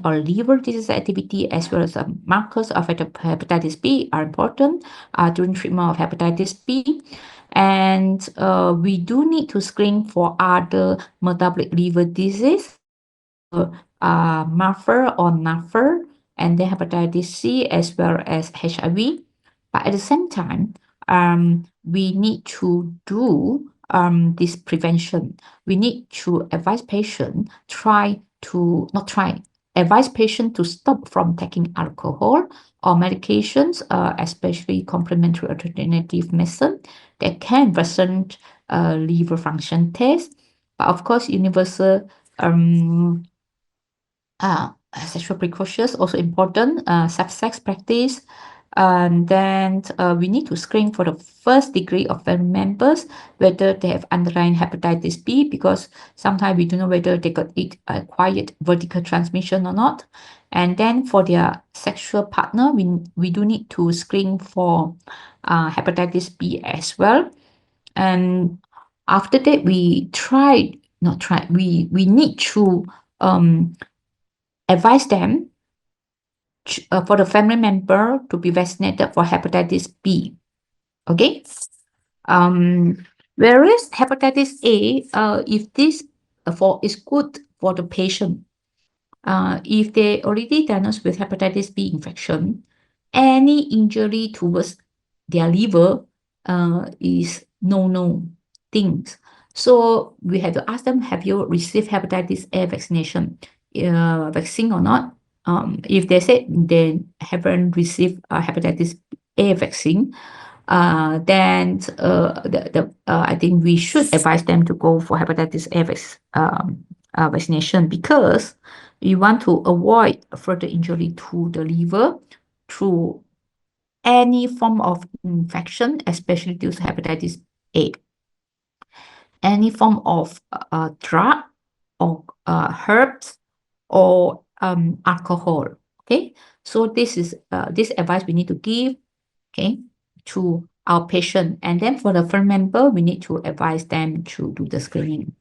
or liver disease activity, as well as markers of hepatitis B are important during treatment of hepatitis B. And we do need to screen for other metabolic liver disease, MAFR or NAFR, and then hepatitis C, as well as HIV. But at the same time, we need to do this prevention. We need to advise patient advise patient to stop from taking alcohol or medications, especially complementary alternative medicine that can worsen liver function test. But of course, universal sexual precautions also important, safe sex practice. And then we need to screen for the first degree of family members, whether they have underlying hepatitis B, because sometimes we don't know whether they got it acquired vertical transmission or not. And then for their sexual partner, we do need to screen for hepatitis B as well. And after that, we need to advise them for the family member to be vaccinated for hepatitis B. Okay. Whereas hepatitis A, if this is good for the patient, if they already diagnosed with hepatitis B infection, any injury towards their liver is no things. So we have to ask them, have you received hepatitis A vaccine or not? If they said they haven't received hepatitis A vaccine, then I think we should advise them to go for hepatitis A vaccination, because we want to avoid further injury to the liver through any form of infection, especially due to hepatitis A. Any form of drug or herbs or alcohol. Okay, so this is this advice we need to give, okay, to our patient. And then for the family member, we need to advise them to do the screening.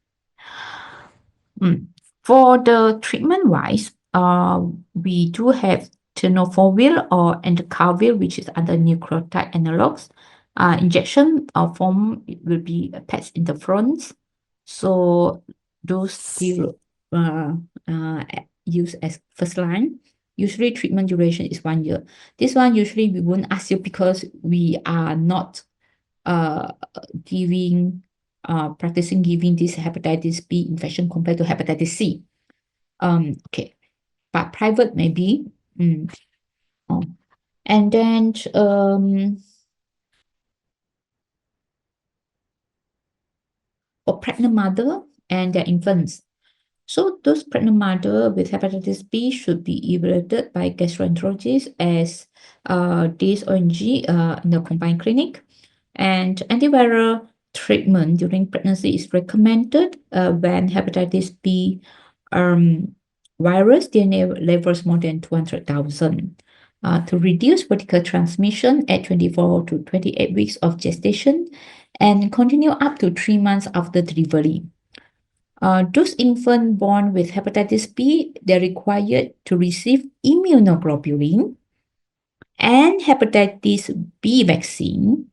For the treatment wise, we do have tenofovir or entecavir, which is other nucleotide analogs. Injection form will be attached in the front. So those still used as first line. Usually treatment duration is 1 year. This one usually we won't ask you, because we are not practicing giving this hepatitis B infection compared to hepatitis C. Okay, but private maybe. And then for pregnant mother and their infants. So those pregnant mother with hepatitis B should be evaluated by gastroenterologist as this ONG in the combined clinic. And antiviral treatment during pregnancy is recommended when hepatitis B virus DNA levels more than 200,000 to reduce vertical transmission at 24 to 28 weeks of gestation and continue up to 3 months after delivery. Those infants born with hepatitis B, they're required to receive immunoglobulin and hepatitis B vaccine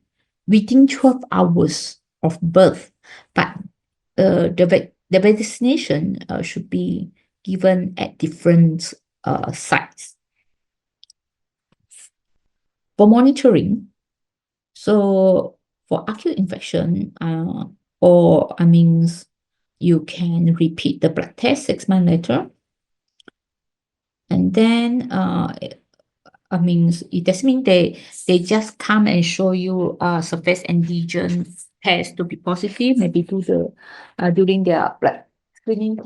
within 12 hours of birth. But the vaccination should be given at different sites. For monitoring, so for acute infection, you can repeat the blood test 6 months later. And then it doesn't mean they just come and show you surface antigen test to be positive. Maybe do the during their blood screening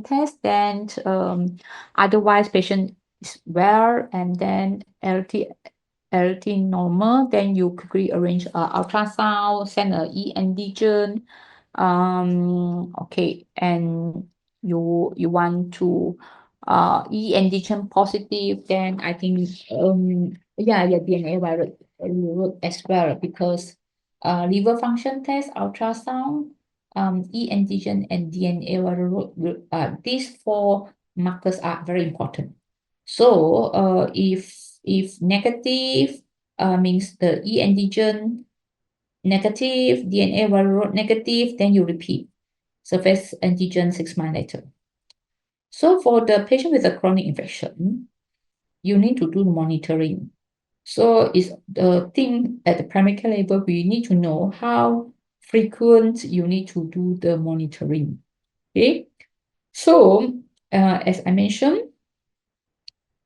test, then otherwise patient is well, and then LT normal, then you quickly arrange ultrasound, send a antigen. Okay, and you want to antigen positive, then I think DNA virus will work as well, because liver function test, ultrasound, antigen and DNA virus, these four markers are very important. So if negative means the E antigen negative, DNA viral load negative, then you repeat surface antigen 6 months later. So for the patient with a chronic infection, you need to do monitoring. So it's the thing at the primary care level, we need to know how frequent you need to do the monitoring. Okay. So as I mentioned,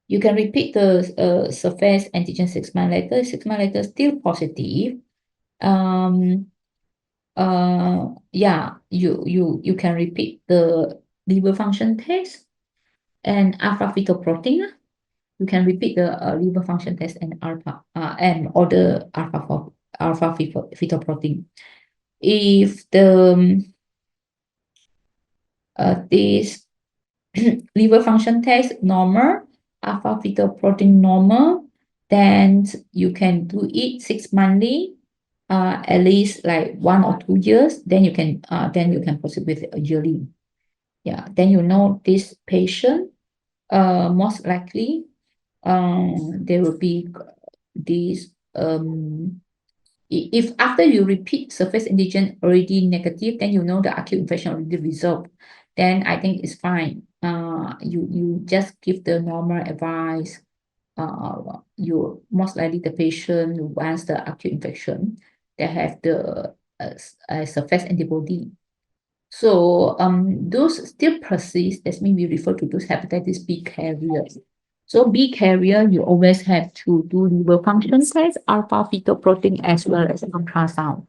you can repeat the surface antigen 6 months later. 6 months later, still positive. Yeah, you can repeat the liver function test and alpha fetoprotein. You can repeat the liver function test and alpha and other alpha fetoprotein. If the this liver function test normal, alpha fetoprotein normal, then you can do it 6 monthly, at least like 1 or 2 years. Then you can proceed with yearly. Yeah, then you know this patient, most likely, there will be this if after you repeat surface antigen already negative, then you know the acute infection already resolved. Then I think it's fine. You just give the normal advice. You most likely the patient who wants the acute infection, they have the surface antibody. So those still persist. That means we refer to those hepatitis B carriers. So B carrier, you always have to do liver function test, alpha fetoprotein, as well as ultrasound.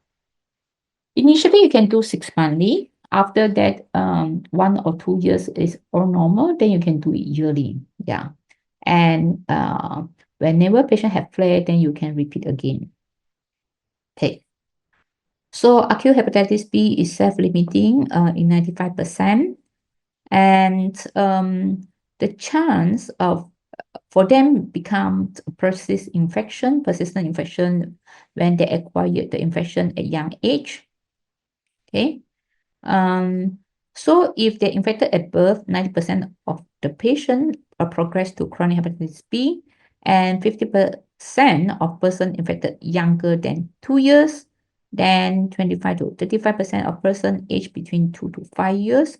Initially, you can do 6 monthly. After that, 1 or 2 years is all normal. Then you can do it yearly. Yeah, and whenever patient have flare, then you can repeat again. Okay. So acute hepatitis B is self-limiting in 95%. And the chance of for them become persistent infection when they acquire the infection at young age. Okay. So if they're infected at birth, 90% of the patient progress to chronic hepatitis B, and 50% of person infected younger than 2 years, then 25 to 35% of person aged between 2 to 5 years.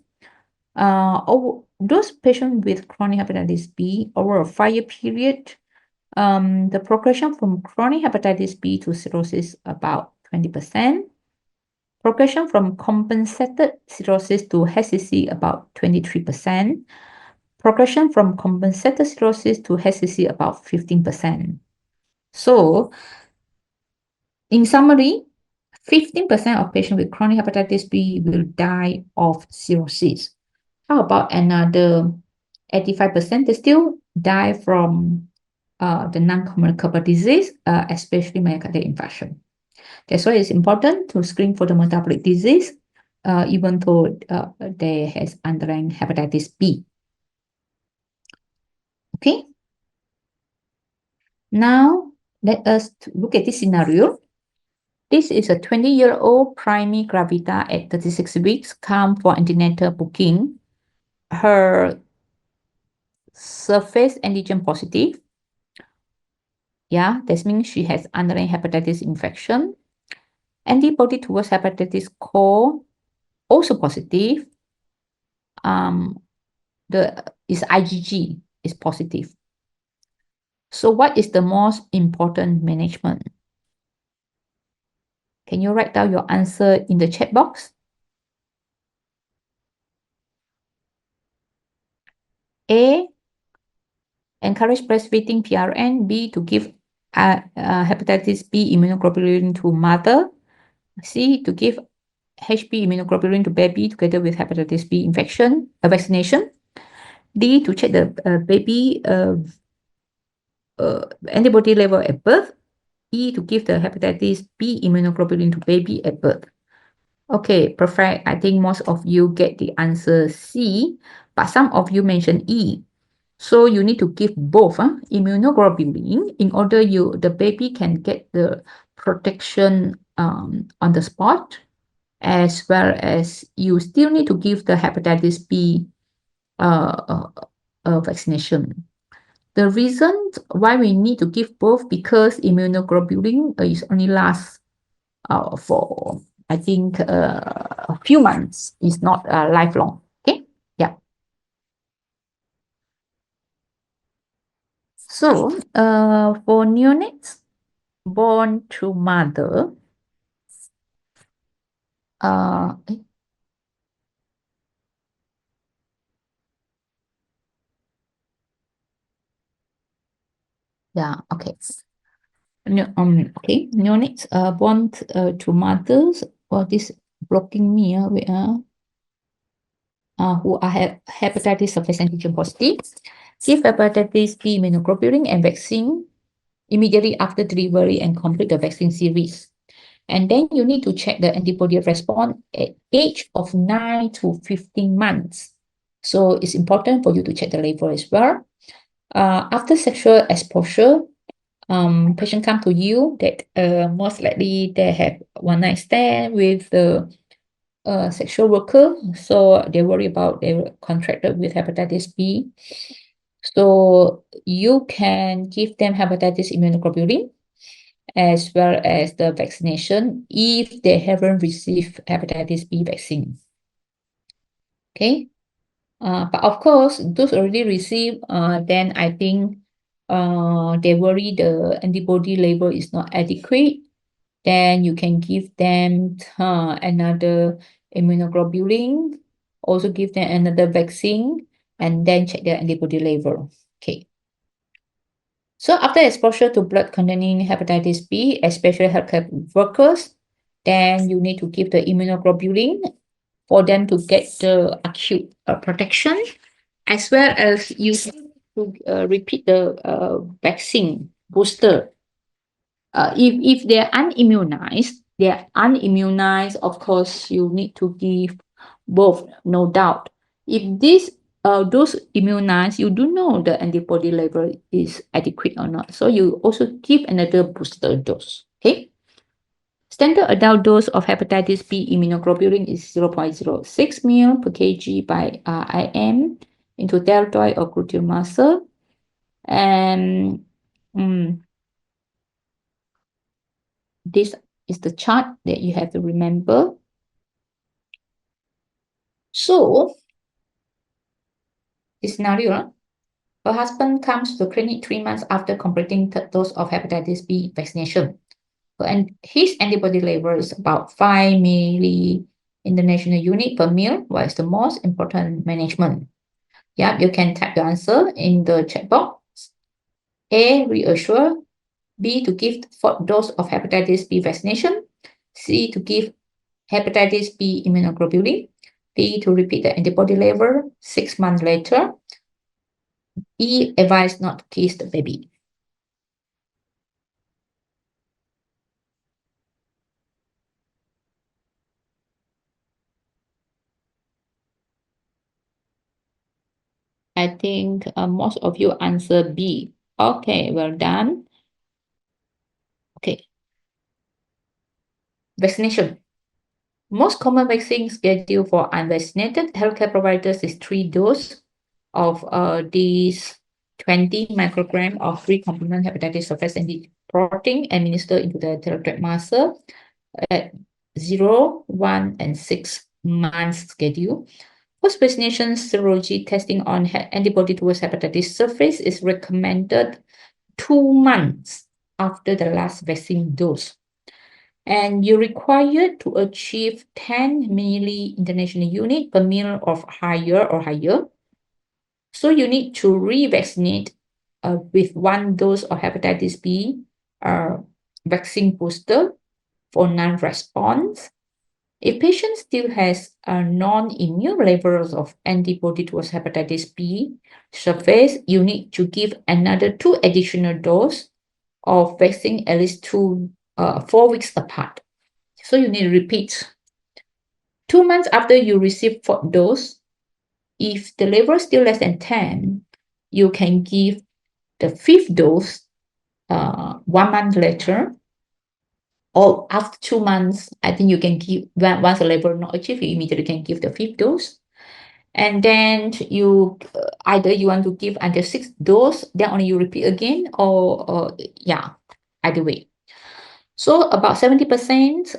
Those patients with chronic hepatitis B over a 5-year period, the progression from chronic hepatitis B to cirrhosis about 20%. Progression from compensated cirrhosis to HCC about 23%. Progression from compensated cirrhosis to HCC about 15%. So, in summary, 15% of patients with chronic hepatitis B will die of cirrhosis. How about another 85%? They still die from the non-communicable disease, especially myocardial infarction. That's why it's important to screen for the metabolic disease, even though they has underlying hepatitis B. Okay. Now let us look at this scenario. This is a 20-year-old primary gravida at 36 weeks, come for antenatal booking. Her surface antigen positive. Yeah, that means she has underlying hepatitis infection. Antibody towards hepatitis core also positive. The IgG is positive. So what is the most important management? Can you write down your answer in the chat box? A, encourage breastfeeding PRN. B, to give hepatitis B immunoglobulin to mother. C, to give HB immunoglobulin to baby together with hepatitis B vaccination. D, to check the baby antibody level at birth. E, to give the hepatitis B immunoglobulin to baby at birth. Okay, perfect. I think most of you get the answer C, but some of you mentioned E. So you need to give both immunoglobulin in order the baby can get the protection on the spot, as well as you still need to give the hepatitis B vaccination. The reason why we need to give both because immunoglobulin is only lasts for I think a few months. It's not lifelong. Okay, yeah. So for neonates born to mother, uh, yeah, okay. No, okay, neonates born to mothers. Well, this blocking me. Who are hepatitis surface antigen positive. Give hepatitis B immunoglobulin and vaccine immediately after delivery and complete the vaccine series. And then you need to check the antibody response at age of 9 to 15 months. So it's important for you to check the label as well. After sexual exposure, patient come to you that most likely they have one night stand with the sexual worker, so they worry about they were contracted with hepatitis B. So you can give them hepatitis immunoglobulin as well as the vaccination if they haven't received hepatitis B vaccine. Okay. But of course, those already received, then I think they worry the antibody level is not adequate. Then you can give them another immunoglobulin, also give them another vaccine, and then check their antibody level. Okay. So after exposure to blood containing hepatitis B, especially healthcare workers, then you need to give the immunoglobulin for them to get the acute protection, as well as you need to repeat the vaccine booster. If they're unimmunized, of course, you need to give both, no doubt. If those immunized, you do know the antibody level is adequate or not. So you also give another booster dose. Okay. Standard adult dose of hepatitis B immunoglobulin is 0.06 ml per kg by IM into deltoid or gluteal muscle. And this is the chart that you have to remember. So, this scenario, her husband comes to the clinic 3 months after completing third dose of hepatitis B vaccination. And his antibody level is about 5 milli international unit per mil, what is the most important management? Yeah, you can type your answer in the chat box. A, reassure. B, to give fourth dose of hepatitis B vaccination. C, to give hepatitis B immunoglobulin. D, to repeat the antibody level 6 months later. E, advise not to kiss the baby. I think most of you answer B. Okay, well done. Okay. Vaccination. Most common vaccine schedule for unvaccinated healthcare providers is 3 doses of these 20 microgram of recombinant hepatitis surface antigen protein administered into the therapeutic muscle at 0, 1, and 6 months schedule. Post-vaccination serology testing on antibody towards hepatitis surface is recommended 2 months after the last vaccine dose. And you're required to achieve 10 milli international unit per mil of higher. So you need to revaccinate with 1 dose of hepatitis B vaccine booster for non-response. If patient still has non-immune levels of antibody towards hepatitis B surface, you need to give another 2 additional dose of vaccine at least 4 weeks apart. So you need to repeat. 2 months after you receive 4th dose, if the level is still less than 10, you can give the 5th dose 1 month later. Or after 2 months, I think you can give, once the level not achieved, you immediately can give the 5th dose. And then you either you want to give until 6 dose, then only you repeat again, or yeah, either way. So about 70%,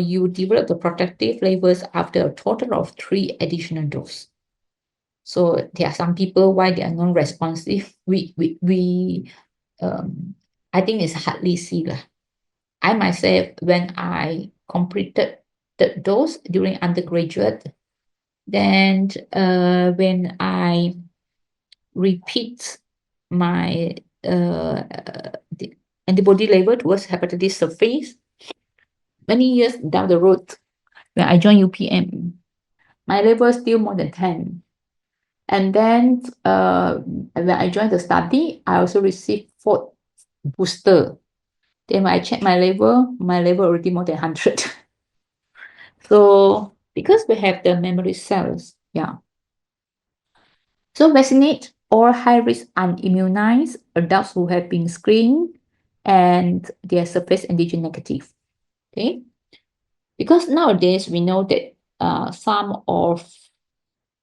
you develop the protective levels after a total of 3 additional doses. So there are some people why they are non-responsive. I think it's hardly see lah. I myself, when I completed the dose during undergraduate, then when I repeat my the antibody level towards hepatitis surface many years down the road, when I joined UPM, my level is still more than 10. And then when I joined the study, I also received 4th booster. Then when I check my level already more than 100. So because we have the memory cells, yeah. So vaccinate all high-risk unimmunized adults who have been screened and their surface antigen negative. Okay, because nowadays we know that some of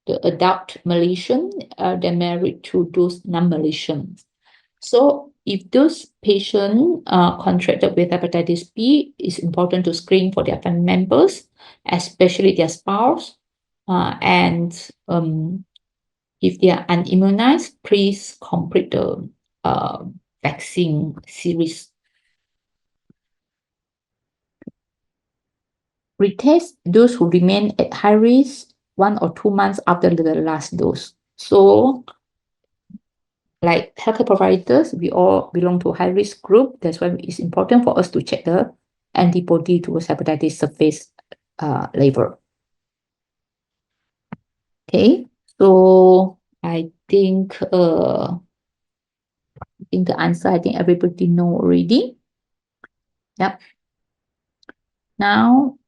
the adult Malaysian they're married to those non-Malaysian. So if those patients contracted with hepatitis B, it's important to screen for their family members, especially their spouse, and if they are unimmunized, please complete the vaccine series. Retest those who remain at high risk 1 or 2 months after the last dose. So, like healthcare providers, we all belong to a high risk group. That's why it's important for us to check the antibody towards hepatitis surface level. Okay, so I think the answer everybody know already. Yep. Now,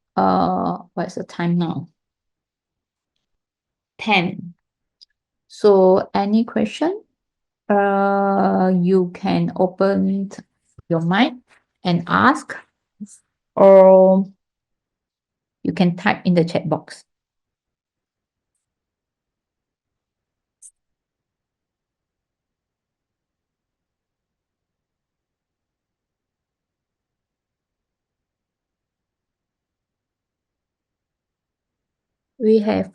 what's the time now? 10. So any question? You can open your mic and ask, or you can type in the chat box. We have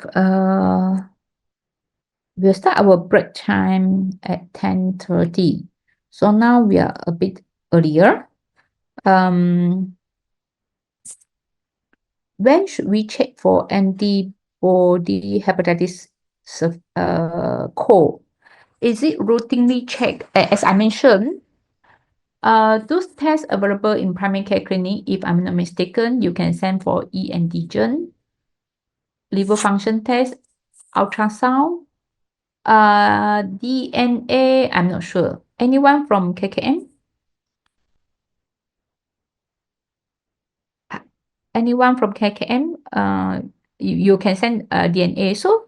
we'll start our break time at 10:30. So now we are a bit earlier. When should we check for antibody hepatitis co? Is it routinely checked? As I mentioned, those tests available in primary care clinic, if I'm not mistaken, you can send for e-antigen, liver function test, ultrasound, DNA, I'm not sure. Anyone from KKM? Anyone from KKM? You can send DNA. So,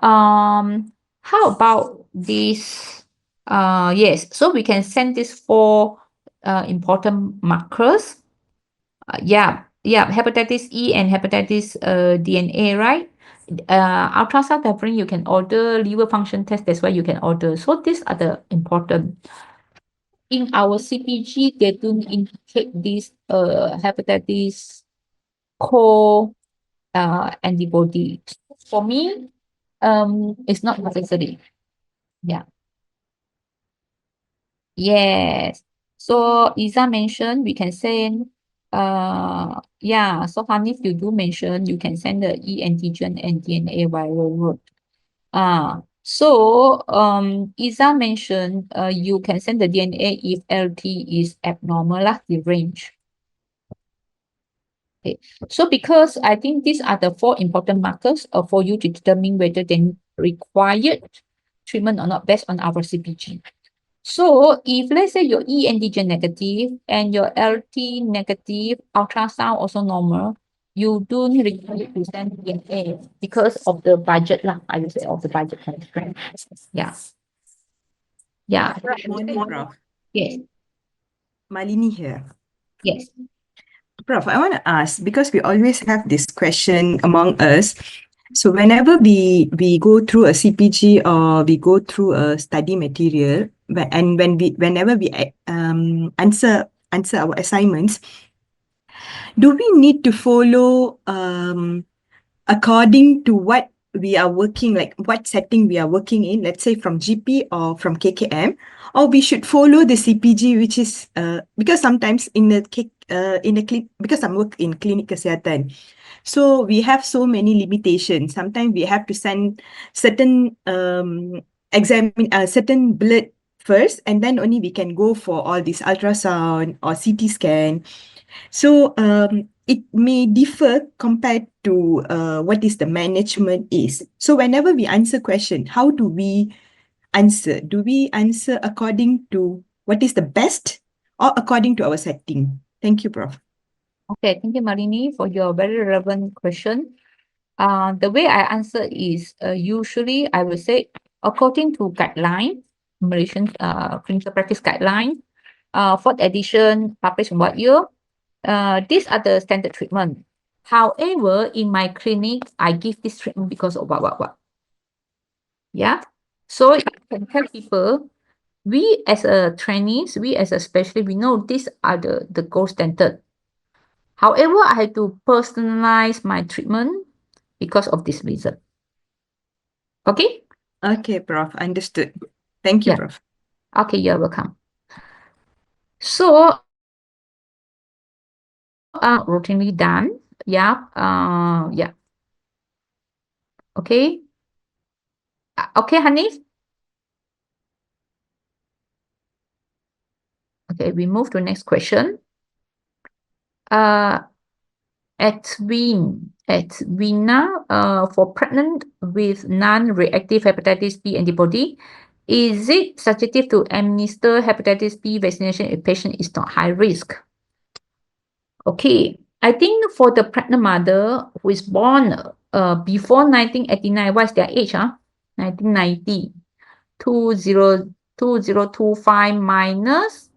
how about this? Yes, so we can send this for important markers. Yeah, hepatitis E and hepatitis DNA, right? Ultrasound definitely you can order, liver function test, that's why you can order. So these are the important. In our CPG, they don't indicate this hepatitis co antibody. For me, it's not necessary. Yeah. Yes. So Isa mentioned we can send yeah, so Hanif, you do mention you can send the e-antigen and DNA viral load. So Isa mentioned you can send the DNA if LT is abnormal lah, the range. Okay. So because I think these are the 4 important markers for you to determine whether they required treatment or not based on our CPG. So if let's say your E antigen negative and your LT negative, ultrasound also normal, you don't require to send DNA because of the budget lah. I would say of the budget constraint. Yeah. Yeah. Morning, Prof. Yes. Malini here. Yes. Prof, I want to ask, because we always have this question among us, So whenever we go through a CPG or we go through a study material, and whenever we answer our assignments, do we need to follow according to what we are working, like what setting we are working in, let's say from GP or from KKM, or we should follow the CPG, which is because sometimes because I work in clinic kesihatan, so we have so many limitations. Sometimes we have to send certain certain blood first, and then only we can go for all this ultrasound or CT scan. So it may differ compared to what is the management is. So whenever we answer question, how do we answer? Do we answer according to what is the best or according to our setting? Thank you, Prof. Okay, thank you, Marini, for your very relevant question. The way I answer is usually I will say according to guideline, Malaysian clinical practice guideline, fourth edition published in what year? These are the standard treatment. However, in my clinic, I give this treatment because of what. Yeah. So you can tell people, we as a trainees, we as a specialist, we know these are the gold standard. However, I have to personalize my treatment because of this reason. Okay? Okay, Prof. Understood. Thank you, Yeah. Prof. Okay, you're welcome. So, routinely done. Yeah. Yeah. Okay. Okay, Hanif. Okay, we move to the next question. Edwina, for pregnant with non-reactive hepatitis B antibody, is it suggestive to administer hepatitis B vaccination if patient is not high risk? Okay, I think for the pregnant mother who is born before 1989, what's their age? 1990, 2025 minus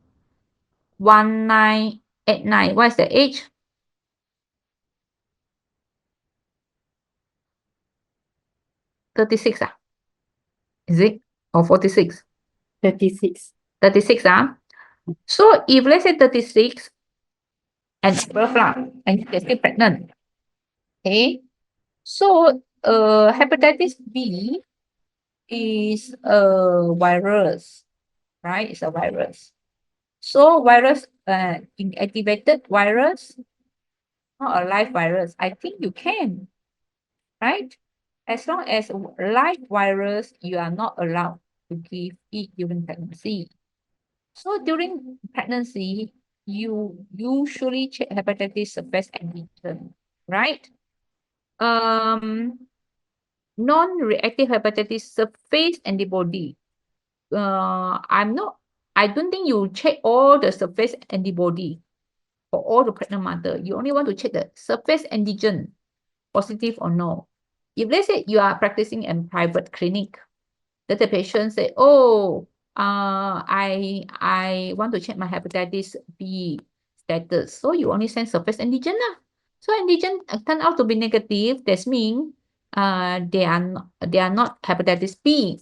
1989. What is the age? 36, is it? Or 46? 36. 36, So if let's say 36 and above lah, and they're still pregnant, okay? So hepatitis B is a virus, right? It's a virus. So virus, inactivated virus, not a live virus. I think you can, right? As long as live virus, you are not allowed to give it during pregnancy. So during pregnancy, you usually check hepatitis surface antigen, right? Non-reactive hepatitis surface antibody. I don't think you check all the surface antibody for all the pregnant mother. You only want to check the surface antigen, positive or no. If let's say you are practicing in private clinic, that the patient say, oh, I want to check my hepatitis B status. So you only send surface antigen lah. So antigen turn out to be negative. That means they are not hepatitis B.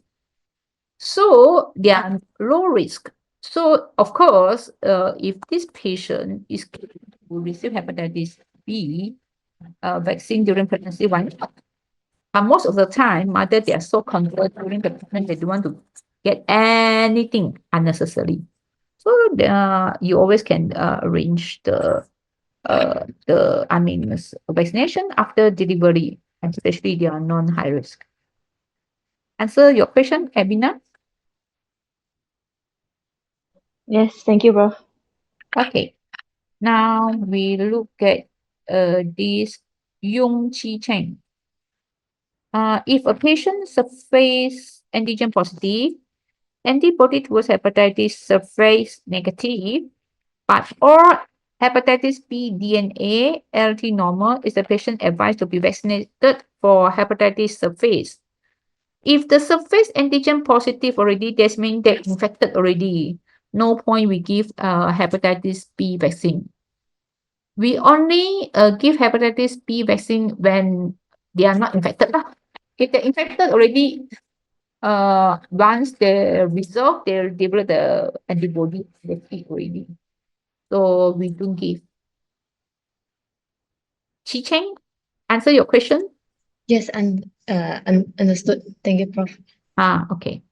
So they are low risk. So of course, if this patient is to receive hepatitis B vaccine during pregnancy, why not? But most of the time, mother, they are so concerned during the pregnancy, they don't want to get anything unnecessary. So you always can arrange the vaccination after delivery, and especially they are non-high risk. Answer your question, Abina? Yes, thank you, Prof. Okay. Now we look at this Yung Chi Cheng. If a patient surface antigen positive, antibody towards hepatitis surface negative, but or hepatitis B DNA LT normal, is the patient advised to be vaccinated for hepatitis surface. If the surface antigen positive already, that means they're infected already. No point we give hepatitis B vaccine. We only give hepatitis B vaccine when they are not infected lah. If they're infected already, once they resolve, they'll develop the antibody they feed already. So we don't give. Chi Cheng, answer your question? Yes, understood. Thank you, Prof. Okay.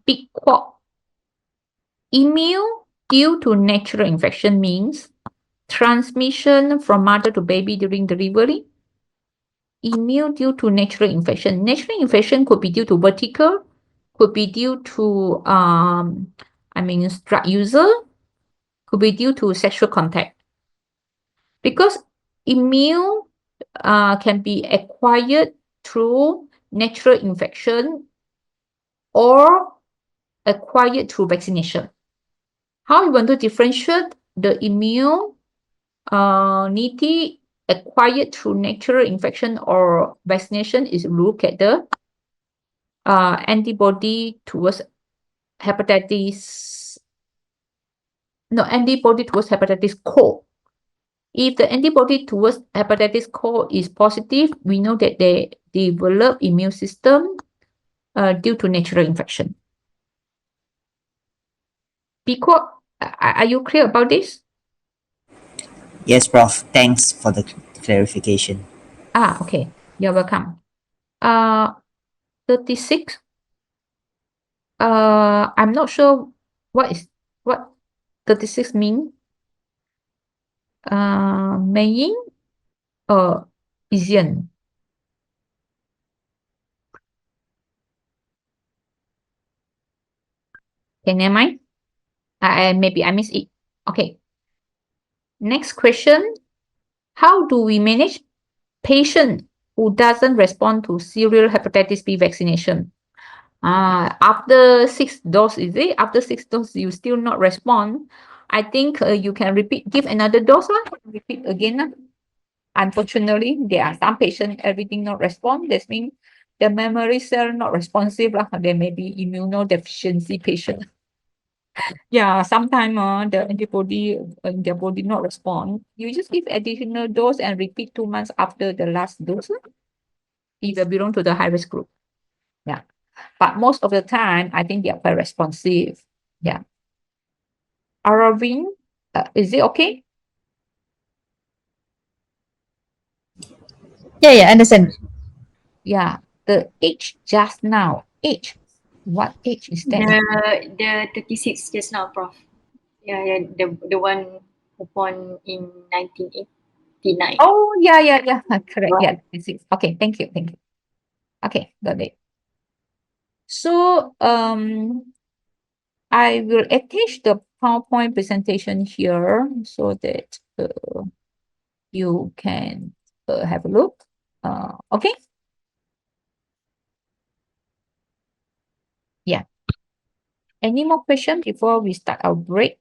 Big Quack. Immune due to natural infection means transmission from mother to baby during delivery. Immune due to natural infection. Natural infection could be due to vertical, could be due to drug user, could be due to sexual contact. Because immune can be acquired through natural infection or acquired through vaccination. How you want to differentiate the immunity acquired through natural infection or vaccination is look at the antibody towards hepatitis. No, antibody towards hepatitis core. If the antibody towards hepatitis core is positive, we know that they develop immune system due to natural infection. Because are you clear about this? Yes, Prof. Thanks for the clarification. Okay. You're welcome. 36. I'm not sure what 36 mean. Maying or Asian. Okay, never mind. Maybe I missed it. Okay. Next question. How do we manage patient who doesn't respond to serial hepatitis B vaccination? After 6 dose, is it? After 6 dose, you still not respond. I think you can give another dose lah. Repeat again lah. Unfortunately, there are some patients everything not respond. That means the memory cell not responsive lah. There may be immunodeficiency patient. Yeah, sometimes the antibody in their body not respond. You just give additional dose and repeat 2 months after the last dose lah. If you belong to the high risk group. Yeah. But most of the time, I think they are very responsive. Yeah. Aravin, is it okay? Yeah, understand. Yeah. The age just now. Age. What age is that? The 36 just now, Prof. Yeah, the one who born in 1989. Oh, yeah. Correct. Yeah, 36. Okay, thank you. Okay, got it. So, I will attach the PowerPoint presentation here so that you can have a look. Okay. Yeah. Any more questions before we start our break?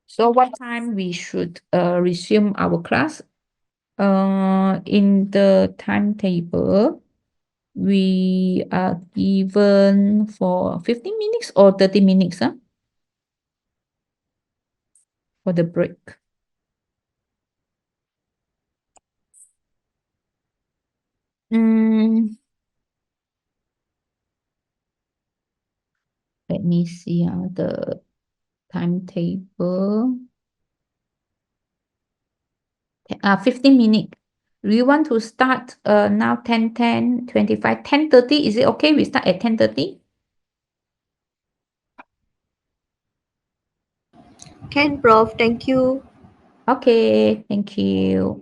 So what time we should resume our class? In the timetable, we are given for 15 minutes or 30 minutes for the break. Let me see the timetable. 15 minutes. We want to start now 10:10, 25, 10:30. Is it okay? We start at 10:30? Can, Prof. Thank you. Okay, thank you.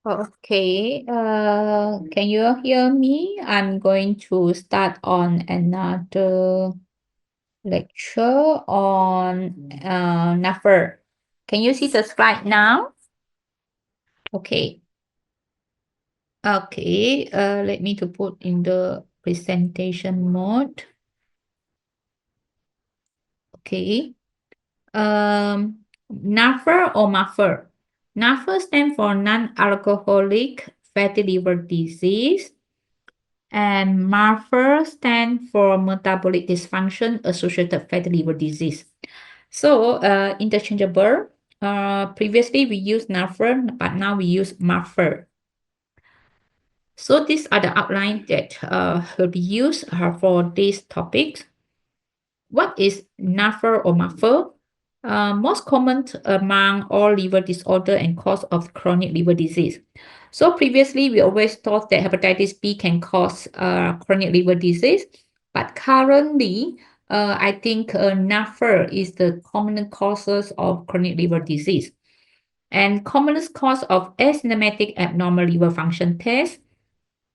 Okay, can you hear me? I'm going to start on another lecture on NAFR. Can you see the slide now? Okay. Okay, let me to put in the presentation mode. Okay. NAFR or MAFR. NAFR stands for non-alcoholic fatty liver disease, and MAFR stands for metabolic dysfunction associated fatty liver disease. So, interchangeable. Previously we used NAFR, but now we use MAFR. So these are the outlines that will be used for these topics. What is NAFR or MAFR? Most common among all liver disorder and cause of chronic liver disease. So previously, we always thought that hepatitis B can cause chronic liver disease, but currently, I think NAFR is the common causes of chronic liver disease. And commonest cause of asymptomatic abnormal liver function test.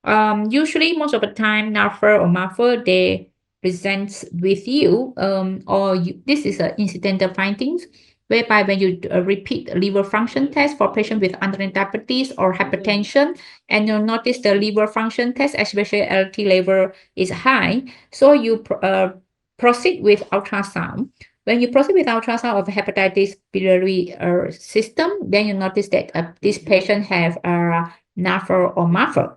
Usually, most of the time, NAFR or MAFR, they presents with you, this is an incidental findings, whereby when you repeat liver function test for patient with underlying diabetes or hypertension, and you'll notice the liver function test, especially LT level is high, so you proceed with ultrasound. When you proceed with ultrasound of hepatitis biliary system, then you notice that this patient have NAFR or MAFR.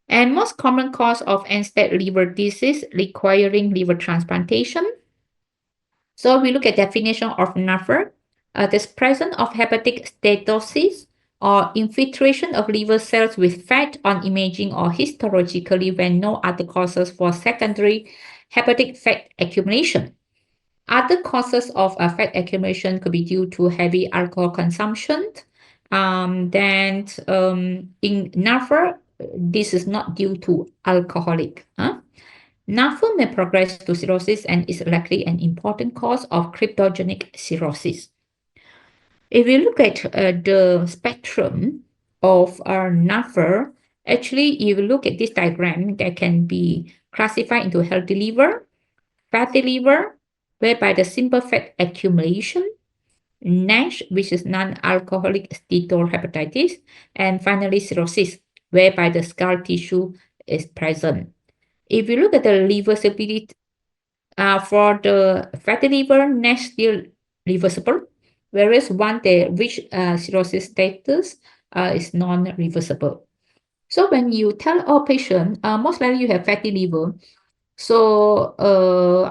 And most common cause of end-stage liver disease requiring liver transplantation. So we look at definition of NAFR. This presence of hepatic steatosis or infiltration of liver cells with fat on imaging or histologically when no other causes for secondary hepatic fat accumulation. Other causes of fat accumulation could be due to heavy alcohol consumption. Then in NAFR, this is not due to alcoholic. NAFR may progress to cirrhosis and is likely an important cause of cryptogenic cirrhosis. If we look at the spectrum of NAFR, actually, if you look at this diagram, that can be classified into healthy liver, fatty liver, whereby the simple fat accumulation, NASH, which is non-alcoholic steatohepatitis, and finally cirrhosis, whereby the scar tissue is present. If you look at the reversibility, for the fatty liver, NASH still reversible, whereas one that reach cirrhosis status is non-reversible. So when you tell our patient, most likely you have fatty liver, so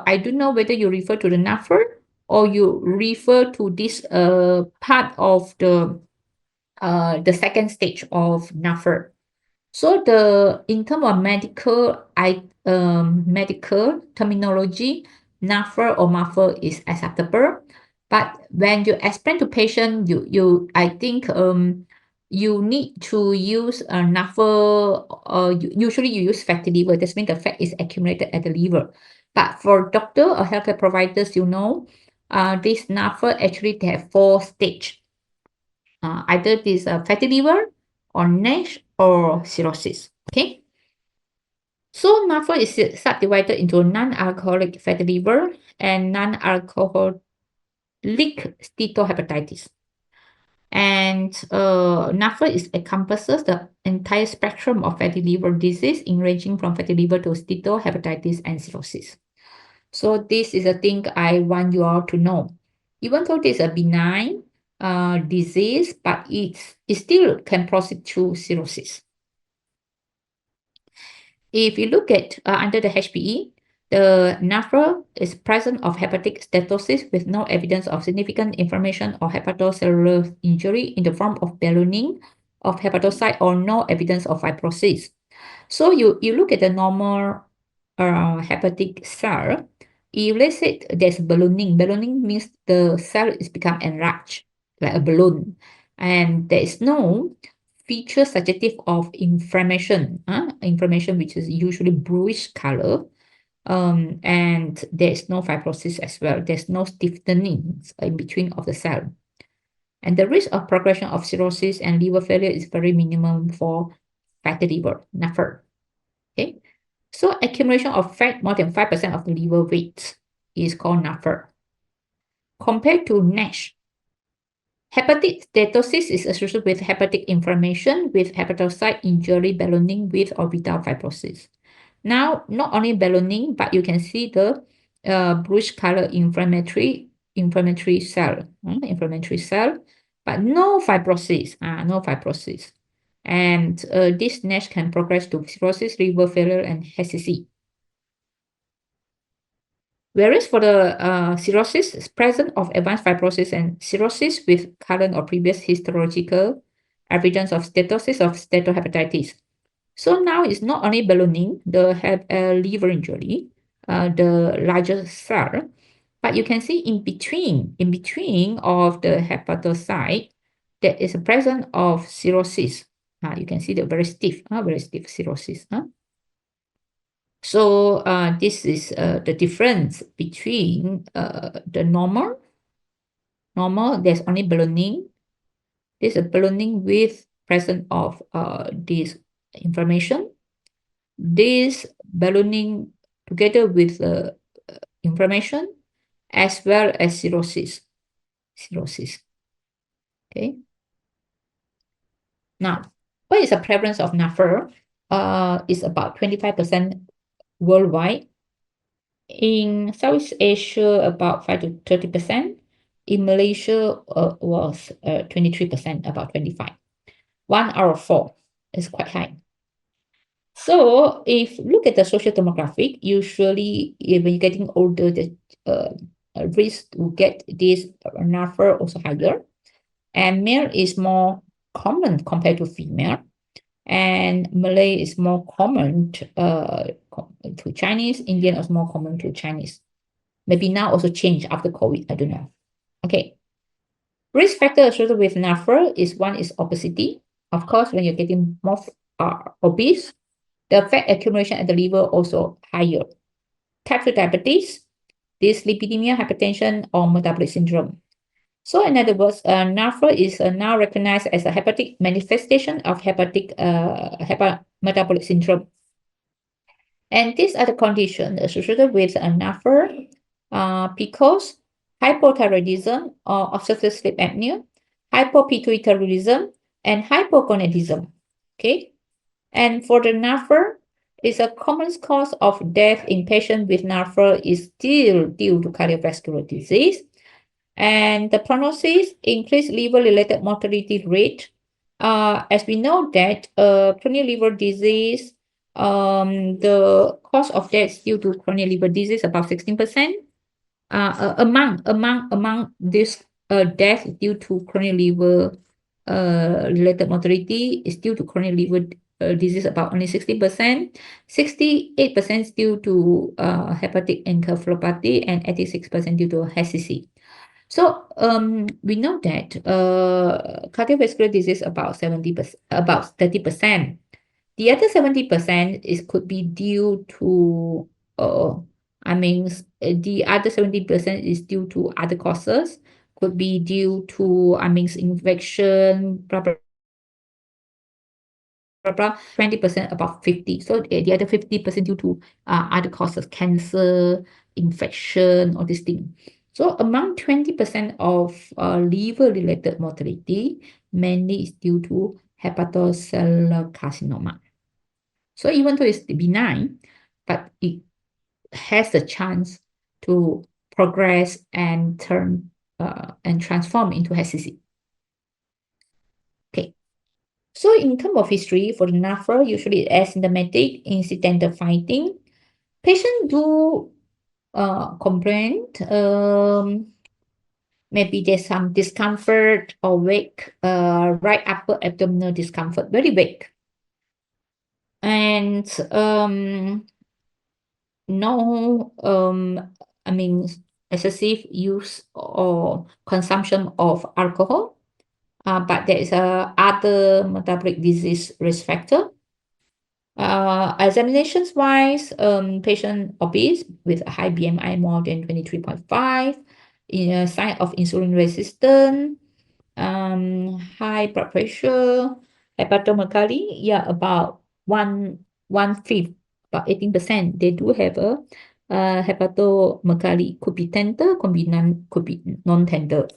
I don't know whether you refer to the NAFR or you refer to this part of the second stage of NAFR. So in terms of medical terminology, NAFR or MAFR is acceptable. But when you explain to patient, I think you need to use NAFR. Usually you use fatty liver. That means the fat is accumulated at the liver. But for doctor or healthcare providers, this NAFR actually they have 4 stages. Either this fatty liver or NASH or cirrhosis. Okay. So NAFR is subdivided into non-alcoholic fatty liver and non-alcoholic steatohepatitis. And NAFR encompasses the entire spectrum of fatty liver disease, ranging from fatty liver to steatohepatitis and cirrhosis. So this is a thing I want you all to know. Even though it's a benign disease, but it still can proceed to cirrhosis. If you look at under the HPE, the NAFR is presence of hepatic steatosis with no evidence of significant inflammation or hepatocellular injury in the form of ballooning of hepatocyte or no evidence of fibrosis. So you look at the normal hepatic cell. If let's say there's ballooning means the cell is become enlarged like a balloon, and there is no feature suggestive of inflammation, which is usually bluish color, and there is no fibrosis as well. There's no stiffening in between of the cell. And the risk of progression of cirrhosis and liver failure is very minimum for fatty liver, NAFR. Okay, so accumulation of fat more than 5% of the liver weight is called NAFR. Compared to NASH, hepatic steatosis is associated with hepatic inflammation with hepatocyte injury, ballooning with or without fibrosis. Now, not only ballooning, but you can see the bluish color inflammatory cell, but no fibrosis, no fibrosis. And this NASH can progress to cirrhosis, liver failure, and HCC. Whereas for the cirrhosis, presence of advanced fibrosis and cirrhosis with current or previous histological evidence of steatosis of steatohepatitis. So now it's not only ballooning, the liver injury, the larger cell, but you can see in between of the hepatocyte, there is a presence of cirrhosis. You can see the very stiff cirrhosis. So this is the difference between the normal, there's only ballooning. There's a ballooning with presence of this inflammation. This ballooning together with inflammation as well as cirrhosis. Okay. Now, what is the prevalence of NAFR? It's about 25% worldwide. In Southeast Asia, about 5 to 30%. In Malaysia, was 23%, about 25. 1 out of 4 is quite high. So if look at the social demographic, usually when you're getting older, the risk to get this NAFR also higher. And male is more common compared to female. And Malay is more common to Chinese. Indian is more common to Chinese. Maybe now also change after COVID, I don't know. Okay. Risk factor associated with NAFR is one is obesity. Of course, when you're getting more obese, the fat accumulation at the liver also higher. Type 2 diabetes, dyslipidemia, hypertension, or metabolic syndrome. So in other words, NAFR is now recognized as a hepatic manifestation of hepatic metabolic syndrome. And these are the conditions associated with NAFR, PCOS, hypothyroidism or obstructive sleep apnea, hypopituitarism, and hypogonadism. Okay, and for the NAFR, it's a common cause of death in patients with NAFR is still due to cardiovascular disease. And the prognosis increased liver-related mortality rate. As we know that chronic liver disease, the cause of death due to chronic liver disease about 16%. Among this death due to chronic liver related mortality is due to chronic liver disease about only 60%. 68% due to hepatic encephalopathy and 86% due to HCC. So we know that cardiovascular disease about 70%, about 30%. The other 70% could be due to the other 70% is due to other causes, could be due to infection, blah blah blah. 20% about 50. So the other 50% due to other causes, cancer, infection, or this thing. So among 20% of liver-related mortality, mainly is due to hepatocellular carcinoma. So even though it's benign, but it has a chance to progress and turn and transform into HCC. Okay. So in terms of history for the NAFR, usually asymptomatic, incidental finding. Patients do complain. Maybe there's some discomfort or weak, right upper abdominal discomfort, very weak. And no, excessive use or consumption of alcohol, but there is other metabolic disease risk factor. Examinations wise, patient obese with a high BMI more than 23.5, in a sign of insulin resistance, high blood pressure, hepatomegaly, yeah, about one fifth, about 18%. They do have a hepatomegaly. Could be tender, could be non-tender.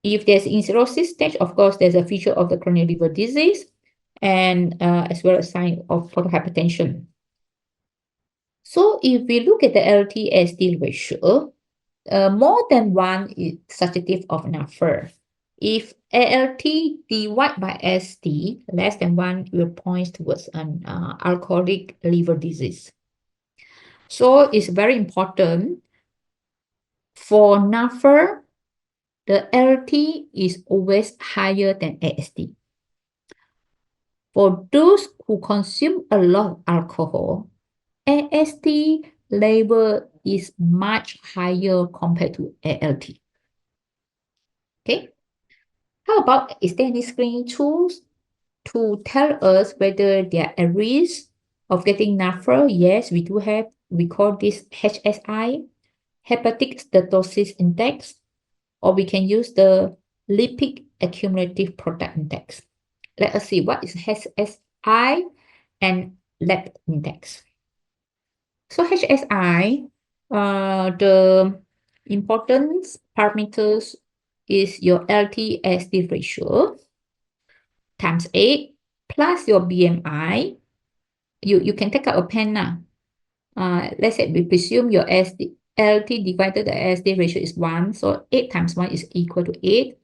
If there's in cirrhosis stage, of course, there's a feature of the coronary liver disease, and as well as sign of portal hypertension. So if we look at the LT-ST ratio, more than 1 is suggestive of NAFR. If ALT divided by ST less than 1 will point towards an alcoholic liver disease. So it's very important for NAFR, the LT is always higher than AST. For those who consume a lot of alcohol, AST level is much higher compared to ALT. Okay. How about, is there any screening tools to tell us whether they are at risk of getting NAFR? Yes, we do have. We call this HSI, hepatic steatosis index, or we can use the lipid accumulative product index. Let us see what is HSI and lab index. So HSI, the important parameters is your LT-ST ratio times 8 plus your BMI. You can take out a pen now. Let's say we presume your LT divided the ST ratio is 1. So 8 times 1 is equal to 8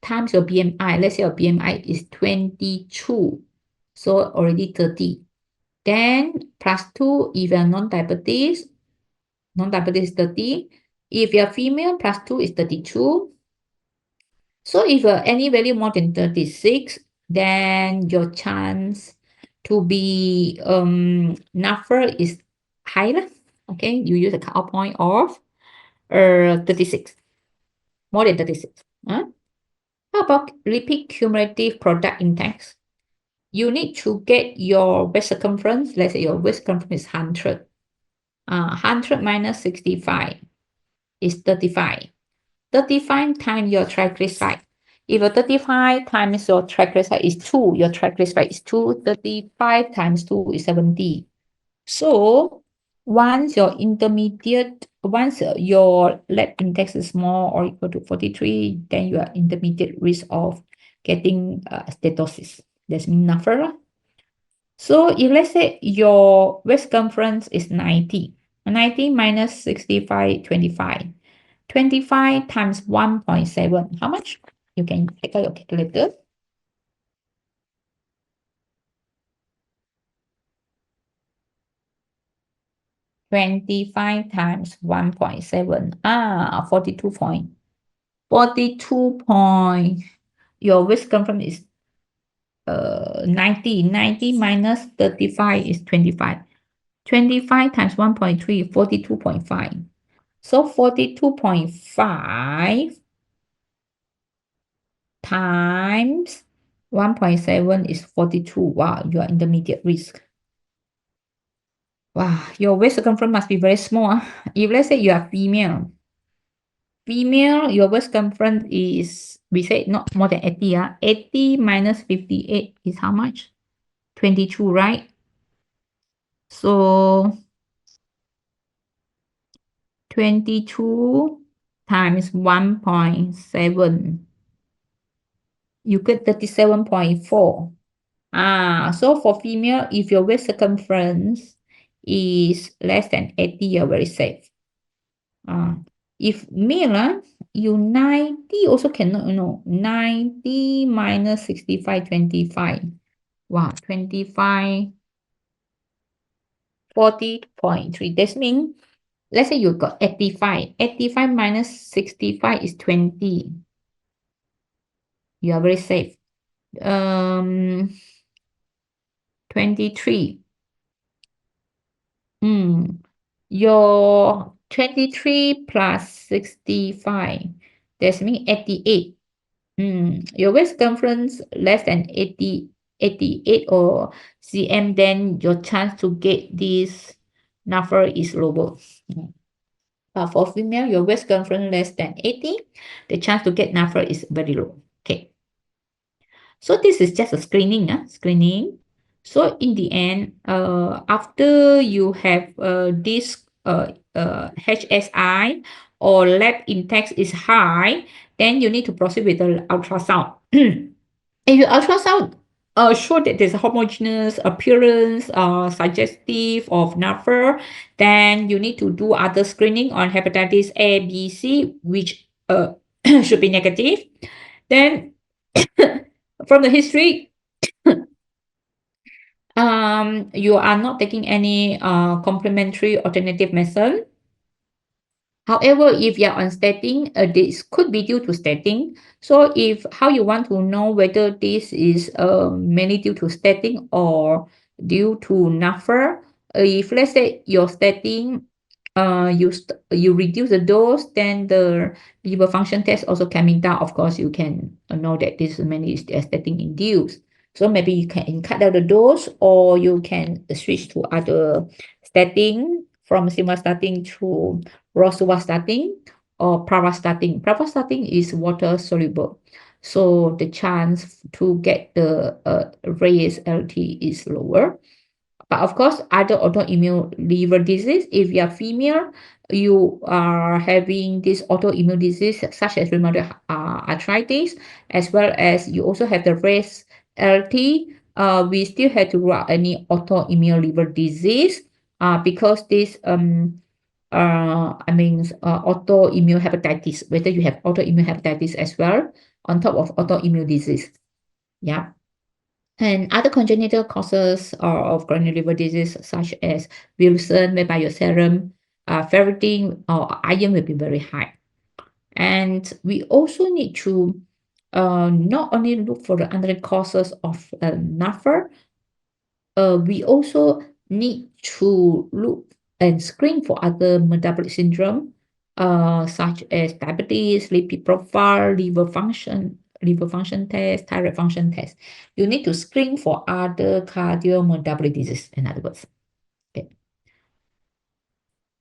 times your BMI. Let's say your BMI is 22. So already 30. Then plus 2 if you're non-diabetes. Non-diabetes is 30. If you're female, plus 2 is 32. So if any value more than 36, then your chance to be NAFR is higher. Okay, you use a cutoff point of 36, more than 36. How about lipid cumulative product index? You need to get your waist circumference. Let's say your waist circumference is 100. 100 minus 65 is 35. 35 times your triglyceride. If your 35 times your triglyceride is 2, your triglyceride is 2, 35 times 2 is 70. So once your lab index is more or equal to 43, then you are intermediate risk of getting steatosis. That's NAFR. So if let's say your waist circumference is 90, 90 minus 65, 25. 25 times 1.7, how much? You can take out your calculator. 25 times 1.7, 42 point. 42 point, your waist circumference is 90. 90 minus 35 is 25. 25 times 1.3, 42.5. So 42.5 times 1.7 is 42. Wow, you are intermediate risk. Wow, your waist circumference must be very small. If let's say you are female, your waist circumference is, we say not more than 80. 80 minus 58 is how much? 22, right? So 22 times 1.7, you get 37.4. So for female, if your waist circumference is less than 80, you're very safe. If male, you 90 also cannot, 90 minus 65, 25. Wow, 25, 40.3. That means, let's say you got 85. 85 minus 65 is 20. You are very safe. 23. Your 23 plus 65, that means 88. Your waist circumference less than 88 or cm, then your chance to get this NAFR is lower. For female, your waist circumference less than 80, the chance to get NAFR is very low. Okay. So this is just a screening. Screening. So in the end, after you have this HSI or lab index is high, then you need to proceed with the ultrasound. If your ultrasound show that there's a homogeneous appearance, suggestive of NAFR, then you need to do other screening on hepatitis A, B, C, which should be negative. Then from the history, you are not taking any complementary alternative medicine. However, if you are on statin, this could be due to statin. So if how you want to know whether this is mainly due to statin or due to NAFR, if let's say your statin, you reduce the dose, then the liver function test also coming down. Of course, you can know that this is mainly statin induced. So maybe you can cut down the dose, or you can switch to other statin from simvastatin to rosuvastatin or pravastatin. Pravastatin is water soluble, so the chance to get the raised LT is lower. But of course, other autoimmune liver disease, if you are female, you are having this autoimmune disease such as rheumatoid arthritis, as well as you also have the raised LT. We still have to rule out any autoimmune liver disease because this autoimmune hepatitis, whether you have autoimmune hepatitis as well on top of autoimmune disease. Yeah. And other congenital causes of coronary liver disease, such as Wilson, whereby your serum ferritin or iron will be very high. And we also need to not only look for the underlying causes of NAFR, we also need to look and screen for other metabolic syndrome, such as diabetes, lipid profile, liver function test, thyroid function test. You need to screen for other cardiometabolic disease, in other words. Okay.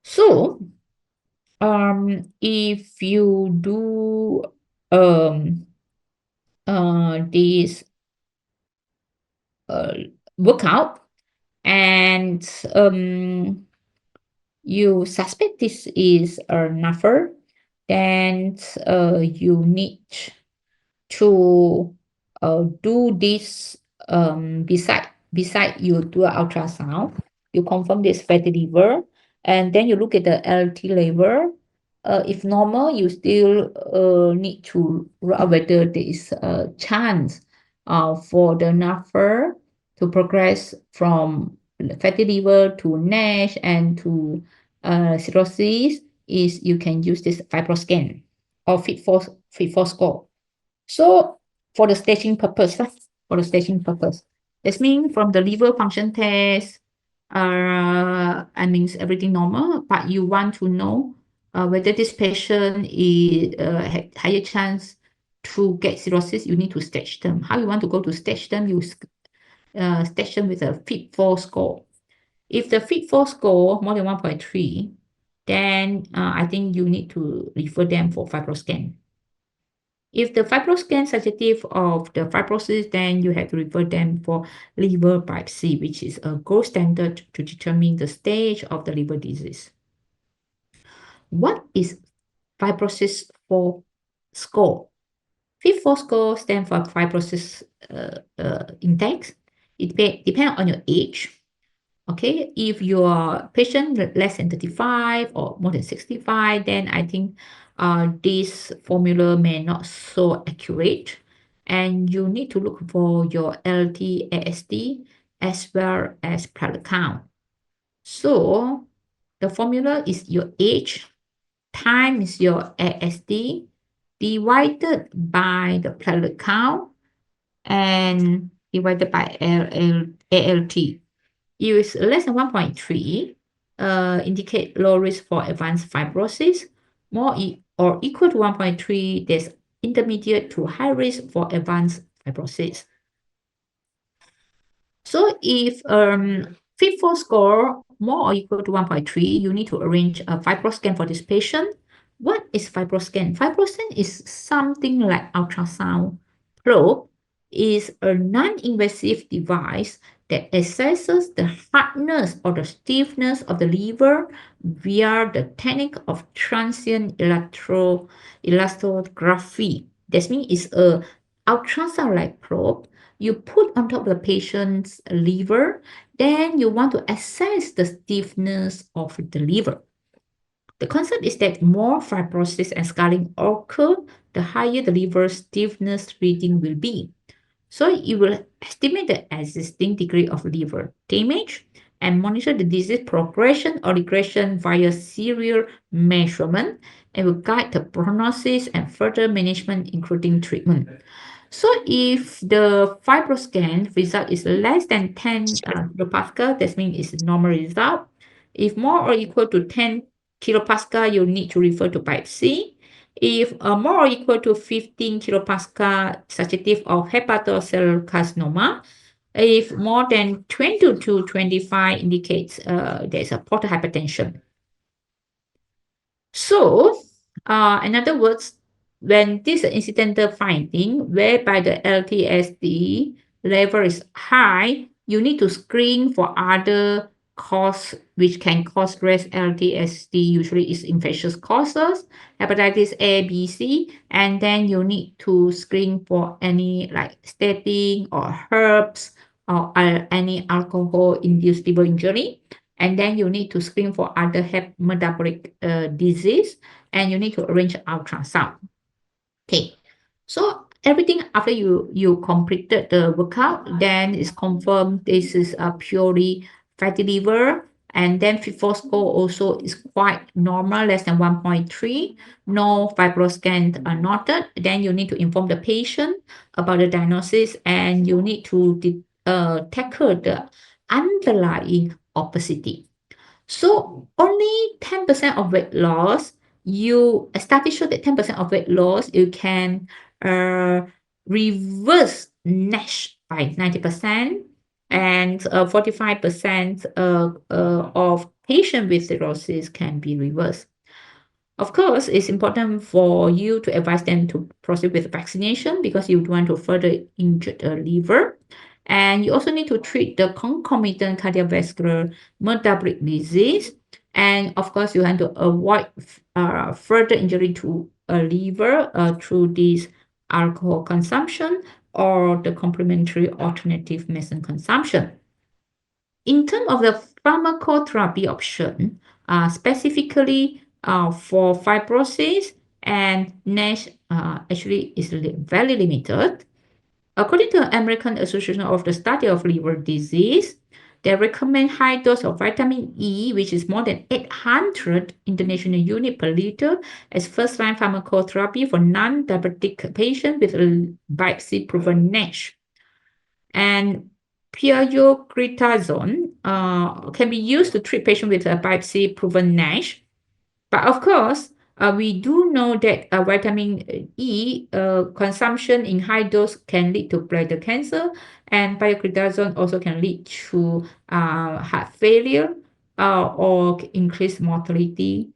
So, if you do this workout and you suspect this is a NAFR, then you need to do this beside you do an ultrasound. You confirm this fatty liver, and then you look at the LT level. If normal, you still need to rule out whether there is a chance for the NAFR to progress from fatty liver to NASH and to cirrhosis. Is you can use this FibroScan or FIT4 score. So for the staging purpose, that means from the liver function test, everything normal, but you want to know whether this patient is had higher chance to get cirrhosis. You need to stage them. How you want to go to stage them? You stage them with a FIT4 score. If the FIT4 score more than 1.3, then I think you need to refer them for FibroScan. If the FibroScan suggestive of the fibrosis, then you have to refer them for liver biopsy, which is a gold standard to determine the stage of the liver disease. What is fibrosis for score? FIT4 score stands for fibrosis index. It depends on your age. Okay, if your patient less than 35 or more than 65, then I think this formula may not so accurate, and you need to look for your LT AST as well as platelet count. So the formula is your age times your AST divided by the platelet count and divided by ALT. If less than 1.3, indicate low risk for advanced fibrosis. More or equal to 1.3, there's intermediate to high risk for advanced fibrosis. So if FIFO score more or equal to 1.3, you need to arrange a fibroscan for this patient. What is fibroscan? Fibroscan is something like ultrasound probe. Is a non-invasive device that assesses the hardness or the stiffness of the liver via the technique of transient elastography. That means it's a ultrasound-like probe you put on top of the patient's liver, then you want to assess the stiffness of the liver. The concept is that more fibrosis and scarring occur, the higher the liver stiffness reading will be. So you will estimate the existing degree of liver damage and monitor the disease progression or regression via serial measurement and will guide the prognosis and further management, including treatment. So if the fibroscan result is less than 10 kilopascal, that means it's a normal result. If more or equal to 10 kilopascal, you need to refer to biopsy. If more or equal to 15 kilopascal, suggestive of hepatocellular carcinoma. If more than 20 to 25 indicates there's a portal hypertension. So, in other words, when this incidental finding whereby the LTSD level is high, you need to screen for other cause which can cause breast LTSD. Usually is infectious causes, hepatitis A, B, C, and then you need to screen for any like statin or herbs or any alcohol-induced liver injury. And then you need to screen for other metabolic disease, and you need to arrange ultrasound. Okay, so everything after you completed the workout, then it's confirmed this is a purely fatty liver, and then FIFO score also is quite normal, less than 1.3. No fibroscan are noted. Then you need to inform the patient about the diagnosis, and you need to tackle the underlying obesity. So only 10% of weight loss, studies show that 10% of weight loss, you can reverse NASH by 90%, and 45% of patients with cirrhosis can be reversed. Of course, it's important for you to advise them to proceed with vaccination because you want to further injure the liver. And you also need to treat the concomitant cardiovascular metabolic disease. And of course, you want to avoid further injury to a liver through this alcohol consumption or the complementary alternative medicine consumption. In terms of the pharmacotherapy option, specifically for fibrosis and NASH, actually is very limited. According to the American Association of the Study of Liver Disease, they recommend high dose of vitamin E, which is more than 800 international units per liter, as first-line pharmacotherapy for non-diabetic patients with biopsy-proven NASH. And pioglitazone can be used to treat patients with a biopsy-proven NASH. But of course, we do know that vitamin E consumption in high dose can lead to bladder cancer, and pioglitazone also can lead to heart failure or increased mortality.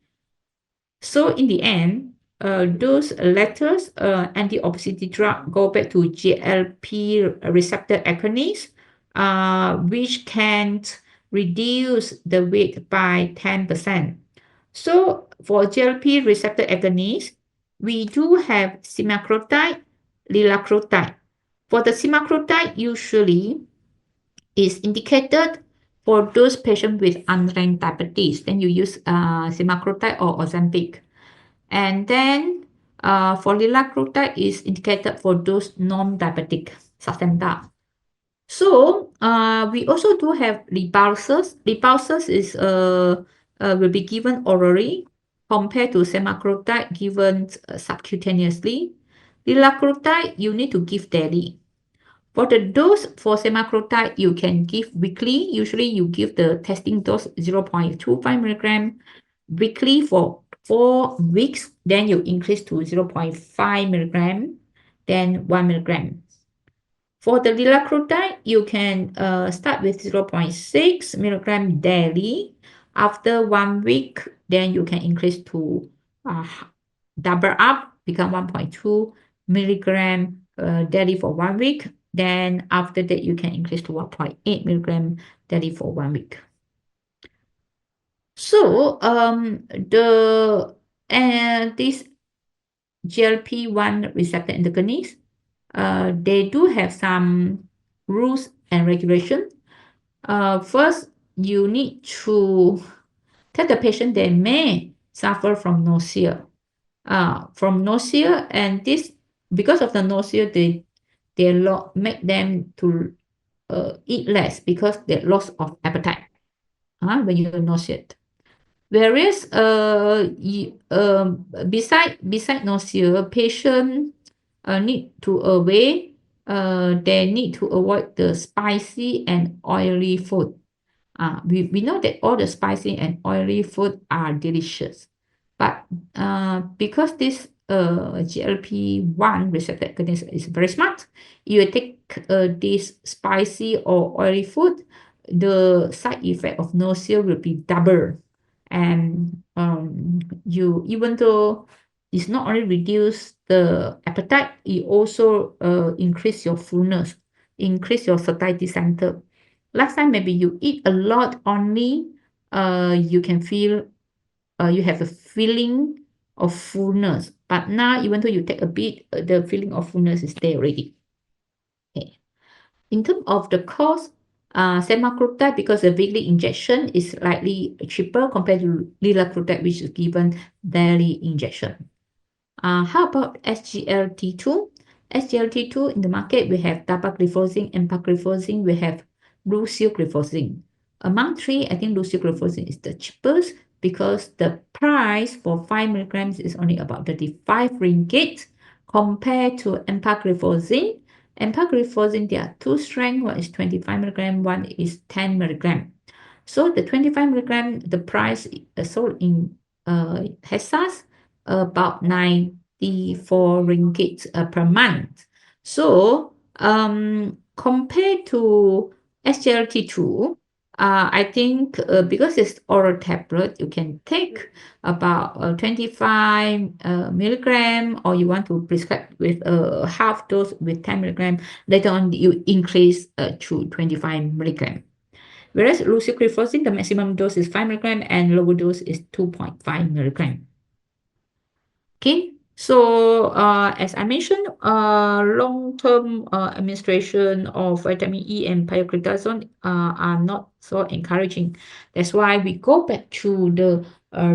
So in the end, those letters anti-obesity drug go back to GLP receptor agonists, which can reduce the weight by 10%. So for GLP receptor agonists, we do have semaglutide, liraglutide. For the semaglutide, usually is indicated for those patients with underlying diabetes. Then you use semaglutide or Ozempic. And then for liraglutide is indicated for those non-diabetic Saxenda. So we also do have Rybelsus. Rybelsus is will be given orally compared to semaglutide given subcutaneously. Liraglutide you need to give daily. For the dose for semaglutide, you can give weekly. Usually you give the testing dose 0.25 milligram weekly for 4 weeks. Then you increase to 0.5 milligram, then 1 milligram. For the liraglutide, you can start with 0.6 milligram daily. After 1 week, then you can increase to double up, become 1.2 milligram daily for 1 week. Then after that, you can increase to 1.8 milligram daily for 1 week. So this GLP-1 receptor antagonists, they do have some rules and regulations. First, you need to tell the patient they may suffer from nausea. And this, because of the nausea, they make them to eat less because they loss of appetite when you're nauseous. Whereas beside nausea, patient need to they need to avoid the spicy and oily food. We know that all the spicy and oily food are delicious, but because this GLP-1 receptor agonist is very smart, you take this spicy or oily food, the side effect of nausea will be double. And you, even though it's not only reduce the appetite, it also increase your fullness, increase your satiety center. Last time maybe you eat a lot only, you can feel you have a feeling of fullness, but now even though you take a bit, the feeling of fullness is there already. Okay. In terms of the cost, semaglutide, because the weekly injection is slightly cheaper compared to liraglutide, which is given daily injection. How about SGLT2? SGLT2 in the market, we have dapagliflozin, empagliflozin, we have lucigliflozin. Among three, I think lucigliflozin is the cheapest because the price for 5 milligrams is only about 35 ringgit compared to empagliflozin. Empagliflozin, there are two strengths. One is 25 milligram, one is 10 milligram. So the 25 milligram, the price sold in Hexas about 94 ringgit per month. So compared to SGLT2, I think because it's oral tablet, you can take about 25 milligram, or you want to prescribe with a half dose with 10 milligram. Later on, you increase to 25 milligram. Whereas lucigliflozin, the maximum dose is 5 milligram and lower dose is 2.5 milligram. Okay, so as I mentioned, long-term administration of vitamin E and pioglitazone are not so encouraging. That's why we go back to the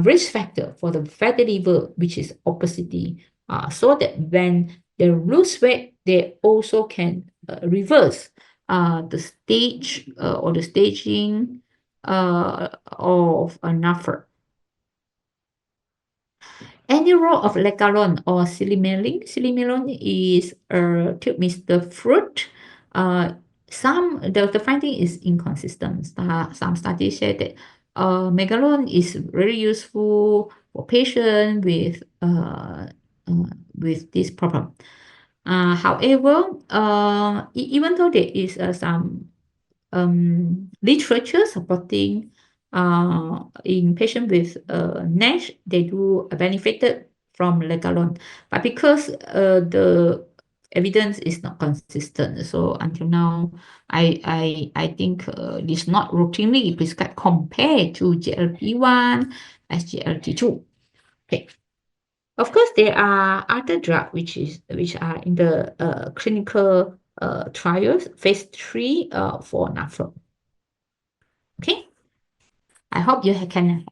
risk factor for the fatty liver, which is obesity, so that when they lose weight, they also can reverse the stage or the staging of a NAFR. Any role of legalon or silimelin? Silimelin is means the fruit. The finding is inconsistent. Some studies say that megalon is very useful for patients with this problem. However, even though there is some literature supporting in patients with NASH, they do benefited from legalon, but because the evidence is not consistent, so until now, I think it's not routinely prescribed compared to GLP-1, SGLT2. Okay. Of course, there are other drugs which are in the clinical trials, phase 3 for NAFLO. Okay, I hope you can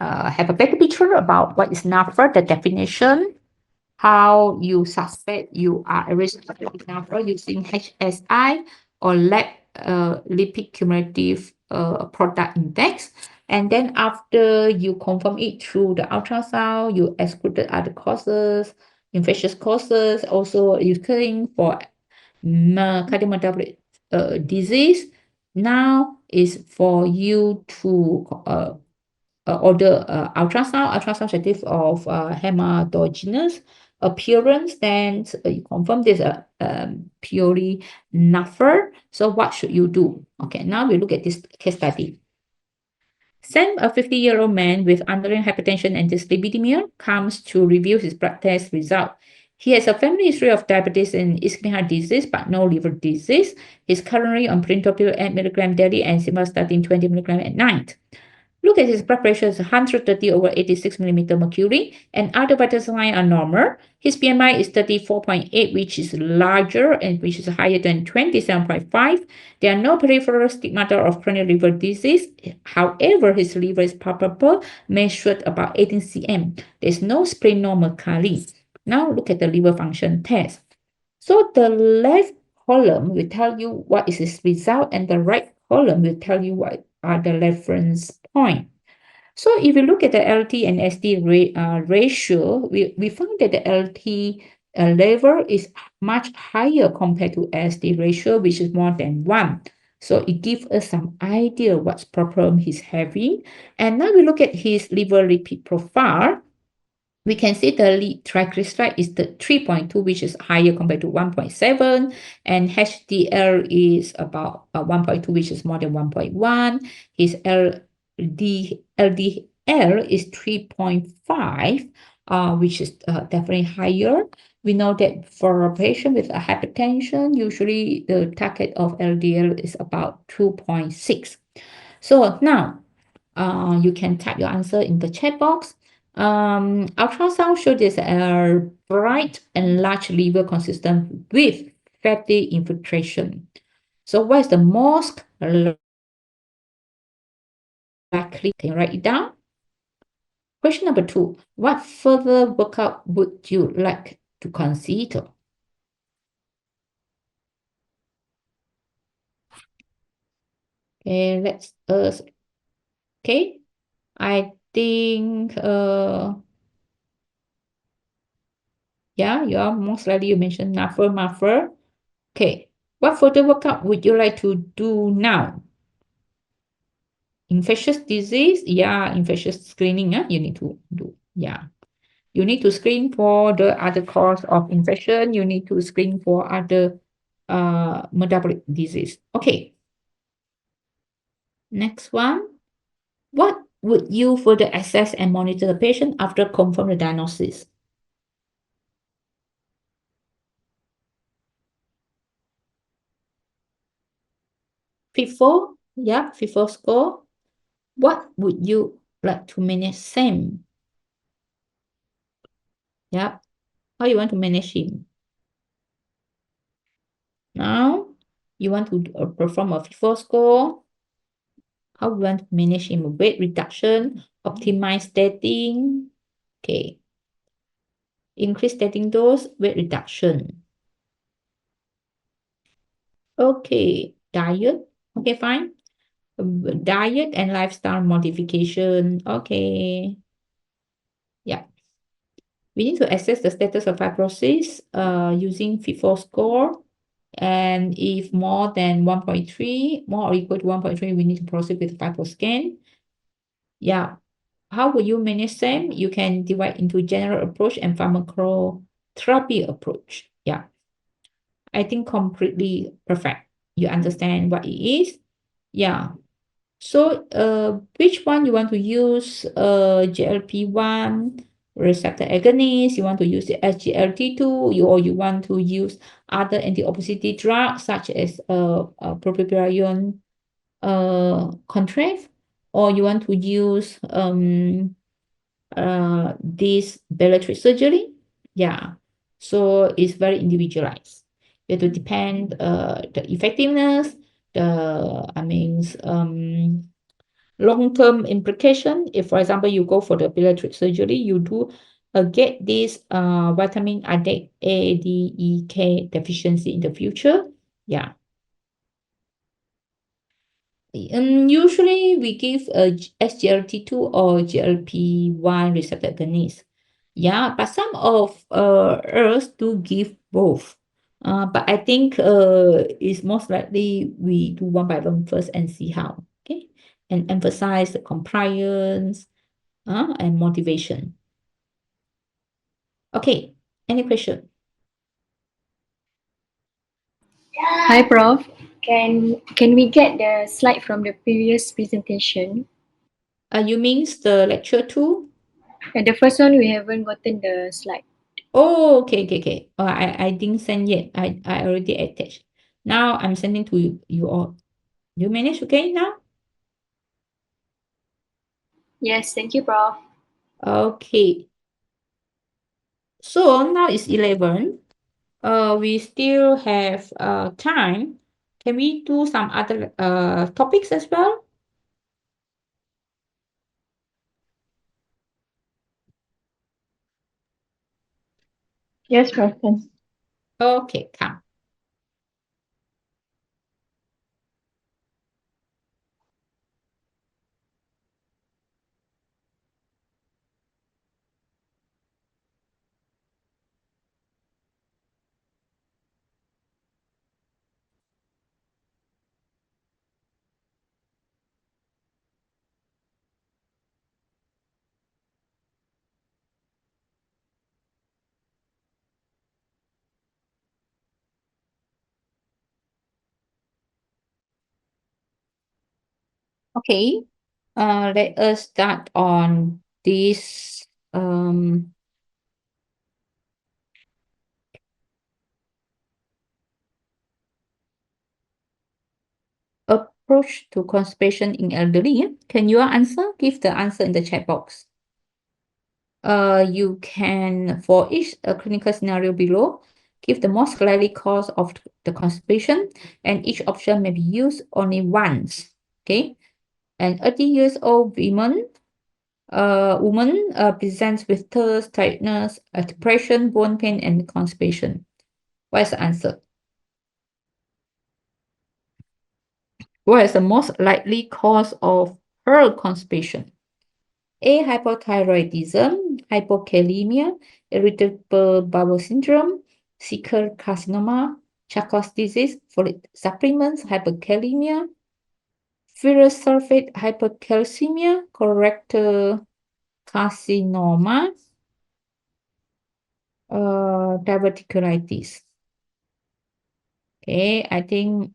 have a better picture about what is NAFLO, the definition, how you suspect you are at risk of NAFLO using HSI or lipid cumulative product index. And then after you confirm it through the ultrasound, you excluded other causes, infectious causes, also you're for cardiometabolic disease. Now is for you to order ultrasound certificate of hematogenous appearance, then you confirm this purely NAFR. So what should you do? Okay, now we look at this case study. Sam, a 50-year-old man with underlying hypertension and dyslipidemia, comes to review his blood test result. He has a family history of diabetes and ischemic heart disease, but no liver disease. He's currently on printopil 8 mg daily and simvastatin 20 mg at night. Look at his blood pressure is 130 over 86 millimeter mercury, and other vital signs are normal. His BMI is 34.8, which is larger and which is higher than 27.5. There are no peripheral stigmata of chronic liver disease. However, his liver is palpable, measured about 18 cm. There's no splenomegaly. Now look at the liver function test. So the left column will tell you what is his result, and the right column will tell you what are the reference point. So if you look at the LT and ST ratio, we found that the LT level is much higher compared to ST ratio, which is more than 1. So it gives us some idea what problem he's having. And now we look at his liver lipid profile. We can see the triglyceride is the 3.2, which is higher compared to 1.7, and HDL is about 1.2, which is more than 1.1. His LDL is 3.5, which is definitely higher. We know that for a patient with a hypertension, usually the target of LDL is about 2.6. So now, you can type your answer in the chat box. Ultrasound showed this a bright and large liver consistent with fatty infiltration. So what is the most likely? Can you write it down? Question number 2. What further workup would you like to consider? Okay, let's okay. I think yeah, most likely you mentioned NAFR. Okay, what further workup would you like to do now? Infectious disease, yeah, infectious screening, you need to do, yeah. You need to screen for the other cause of infection. You need to screen for other metabolic disease. Okay. Next one. What would you further assess and monitor the patient after confirm the diagnosis? FIFO, yeah, FIFO score. What would you like to manage Sam? Yeah, how you want to manage him? Now, you want to perform a FIFO score. How you want to manage him? Weight reduction, optimize statin. Okay. Increase statin dose, weight reduction. Okay. Diet. Okay, fine. Diet and lifestyle modification. Okay. Yeah. We need to assess the status of fibrosis using FIFO score. And if more than 1.3, more or equal to 1.3, we need to proceed with FibroScan. Yeah. How will you manage them? You can divide into general approach and pharmacotherapy approach. Yeah. I think completely perfect. You understand what it is? Yeah. So, which one you want to use? GLP-1 receptor agonist. You want to use the SGLT2, or you want to use other anti-obesity drugs such as propionic contrast, or you want to use this bariatric surgery. Yeah. So it's very individualized. You have to depend the effectiveness, long-term implication. If, for example, you go for the bariatric surgery, you do get this vitamin A, D, E, K deficiency in the future. Yeah. Usually we give a SGLT2 or GLP-1 receptor agonist. Yeah, but some of us do give both. But I think it's most likely we do one by one first and see how. Okay, and emphasize the compliance and motivation. Okay, Any question? Hi, Prof. Can we get the slide from the previous presentation? You means the lecture 2? And the first one, we haven't gotten the slide. Oh, okay. I didn't send yet. I already attached. Now I'm sending to you all. You manage okay now? Yes, thank you, Prof. Okay. So now it's 11. We still have time. Can we do some other topics as well? Yes, Prof. Yes. Okay, come. Okay. Let us start on this approach to constipation in elderly. Can you answer? Give the answer in the chat box. You can, for each clinical scenario below, give the most likely cause of the constipation, and each option may be used only once. Okay. An 80 years old woman presents with thirst, tiredness, depression, bone pain, and constipation. What is the answer? What is the most likely cause of her constipation? A. Hypothyroidism, hypokalemia, irritable bowel syndrome, Seeker carcinoma, Charcot's disease, folate supplements, hyperkalemia, ferrous sulfate hypercalcemia, colorectal carcinoma, diverticulitis. Okay, I think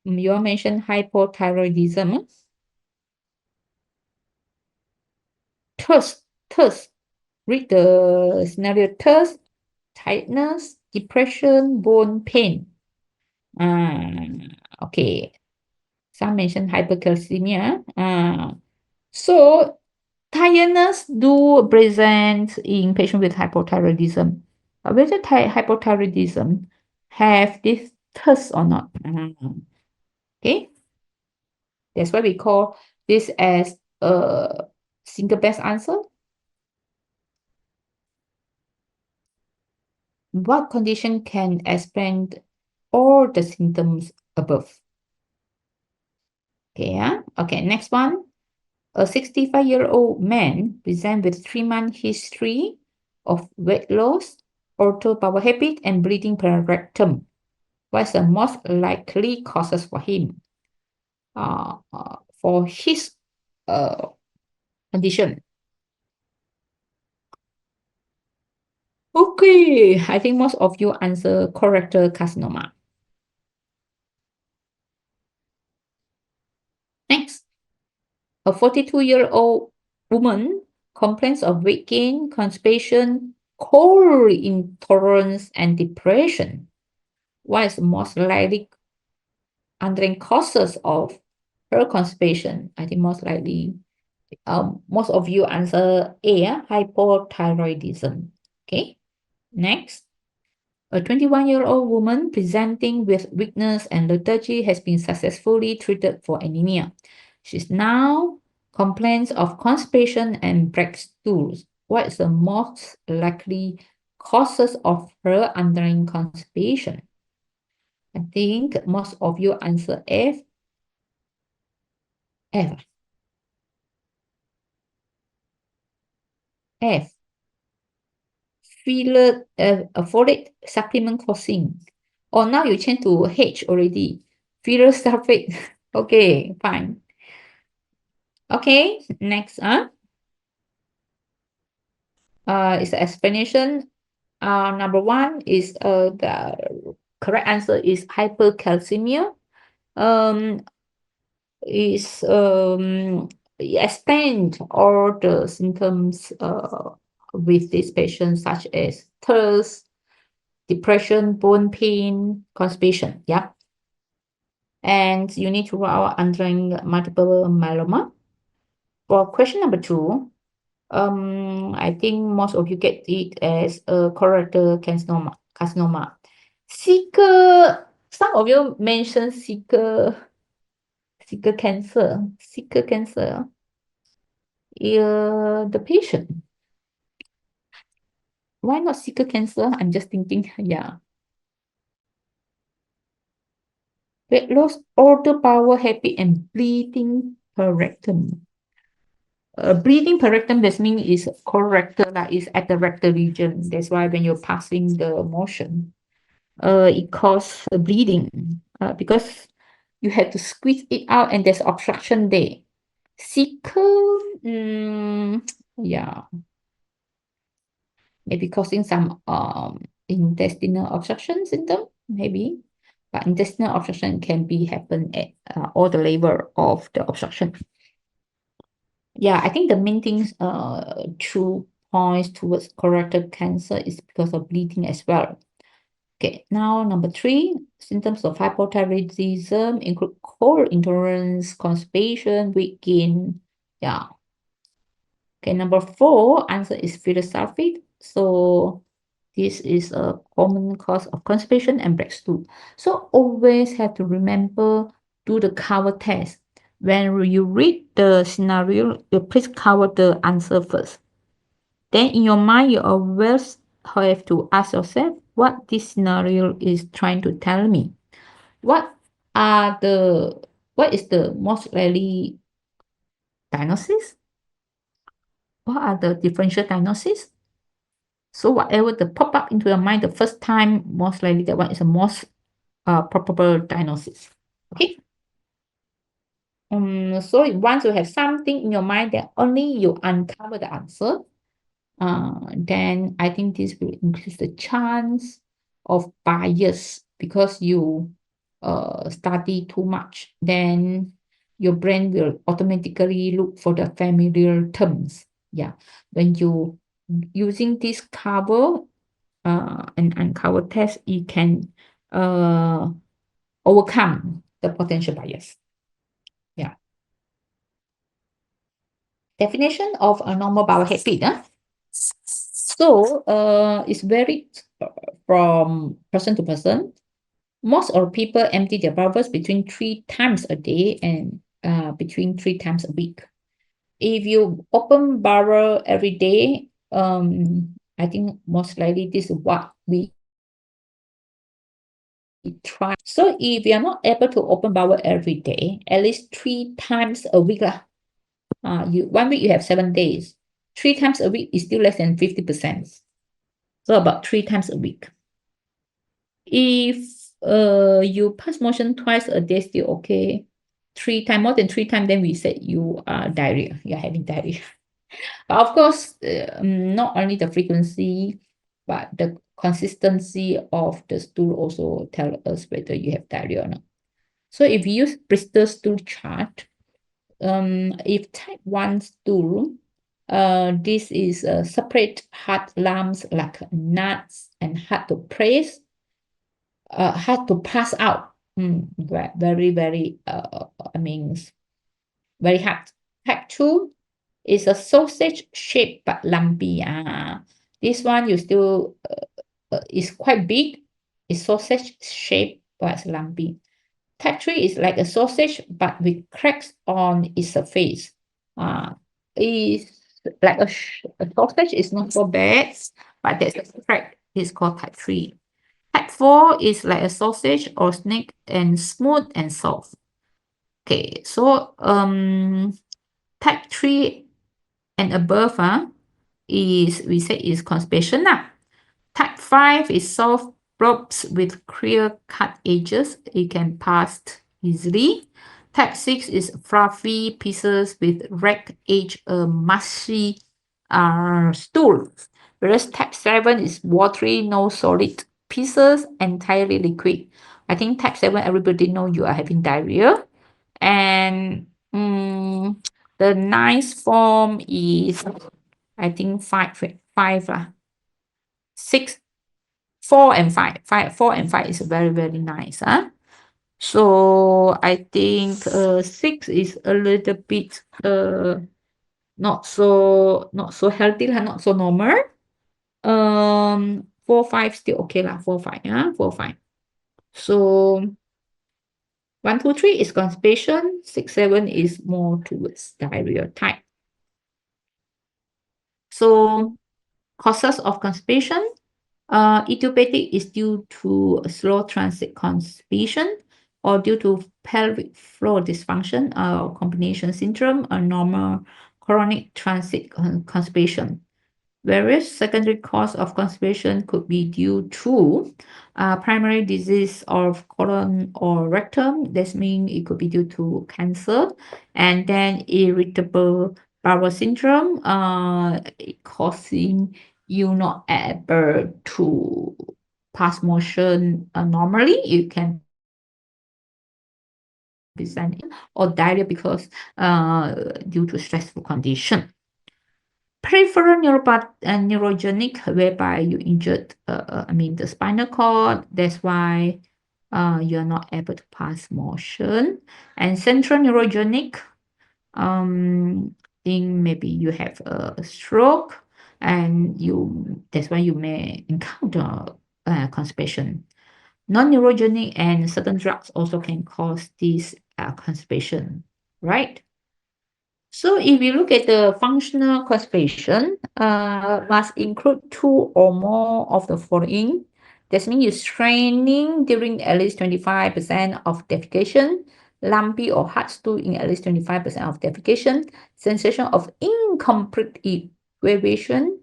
you mentioned hypothyroidism. Thirst. Read the scenario. Thirst, tiredness, depression, bone pain. Okay. Some mentioned hypercalcemia. So tiredness do present in patient with hypothyroidism. Whether hypothyroidism have this thirst or not. Okay. That's why we call this as a single best answer. What condition can explain all the symptoms above? Okay, okay, next one. A 65-year-old man presents with 3-month history of weight loss, altered bowel habit, and bleeding per rectum. What's the most likely causes for him? For his condition. Okay, I think most of you answer colorectal carcinoma. Next, a 42-year-old woman complains of weight gain, constipation, cold intolerance, and depression. What is the most likely underlying causes of her constipation? I think most likely, most of you answer A, hypothyroidism. Okay, next. A 21-year-old woman presenting with weakness and lethargy has been successfully treated for anemia. She's now complains of constipation and black stools. What is the most likely causes of her underlying constipation? I think most of you answer F. F. F. Folate supplement causing. Oh, now you change to H already. Ferrous sulfate. Okay, fine. Okay, next. is the explanation. Number one is the correct answer is hypercalcemia. Is explained all the symptoms with this patient, such as thirst, depression, bone pain, constipation. Yeah. And you need to rule out underlying multiple myeloma. For question number 2, I think most of you get it as a colorectal carcinoma. Some of you mentioned sickle cancer. The patient. Why not sickle cancer? I'm just thinking, yeah. Weight loss, order power, happy, and bleeding per rectum. Bleeding per rectum, that means is colorectal, that is at the rectal region. That's why when you're passing the motion, it causes bleeding because you have to squeeze it out and there's obstruction there. Sickle, yeah, maybe causing some intestinal obstruction symptom, maybe. But intestinal obstruction can be happen at all the level of the obstruction. Yeah, I think the main things 2 points towards colorectal cancer is because of bleeding as well. Okay, now number 3, symptoms of hypothyroidism include cold intolerance, constipation, weight gain. Yeah. Okay, number 4, answer is ferrous sulfate. So this is a common cause of constipation and black stool. So always have to remember, do the cover test. When you read the scenario, you please cover the answer first. Then in your mind, you always have to ask yourself what this scenario is trying to tell me. What is the most likely diagnosis? What are the differential diagnosis? So whatever the pop up into your mind the first time, most likely that one is the most probable diagnosis. Okay. So once you have something in your mind that only you uncover the answer, then I think this will increase the chance of bias because you study too much. Then your brain will automatically look for the familiar terms. Yeah, when you using this cover and uncover test, you can overcome the potential bias. Yeah. Definition of a normal bowel habit. So it's varied from person to person. Most of people empty their bowels between 3 times a day and between 3 times a week. If you open bowel every day, I think most likely this is what we try. So if you are not able to open bowel every day, at least 3 times a week, 1 week you have 7 days. 3 times a week is still less than 50%. So about 3 times a week. If you pass motion twice a day, still okay. 3 times, more than 3 times, then we said you are diarrhea. You're having diarrhea. But of course, not only the frequency, but the consistency of the stool also tell us whether you have diarrhea or not. So if you use Bristol stool chart, if type 1 stool, this is separate hard lumps like nuts and hard to press, hard to pass out. Very, very, very hard. Type 2 is a sausage shape but lumpy. This one you still is quite big. It's sausage shape but it's lumpy. Type 3 is like a sausage but with cracks on its surface. Is like a sausage is not so bad, but there's a crack. It's called type 3. Type 4 is like a sausage or snake and smooth and soft. Okay, so type 3 and above is we say is constipation. Type 5 is soft blobs with clear-cut edges. It can pass easily. Type 6 is fluffy pieces with ragged edge, mushy stool. whereas type 7 is watery, no solid pieces, entirely liquid. I think type 7, everybody know you are having diarrhea. And the nice form is, I think, 6, 4 and 5. 4 and 5 is very, very nice. So I think 6 is a little bit not so healthy, not so normal. 4, 5 still okay lah. 4, 5, 4, 5. So 1, 2, 3 is constipation. 6, 7 is more towards diarrhea type. So causes of constipation. Idiopathic is due to a slow transit constipation or due to pelvic floor dysfunction or combination syndrome or normal chronic transit constipation. Various secondary cause of constipation could be due to primary disease of colon or rectum. That means it could be due to cancer, and then irritable bowel syndrome, causing you not able to pass motion normally. You can present or diarrhea because due to stressful condition. Peripheral neurogenic, whereby you injured, the spinal cord. That's why you're not able to pass motion. And central neurogenic, think maybe you have a stroke, and that's why you may encounter constipation. Non-neurogenic and certain drugs also can cause this constipation, right? So if you look at the functional constipation, must include 2 or more of the following. That means you're straining during at least 25% of defecation, lumpy or hard stool in at least 25% of defecation, sensation of incomplete evacuation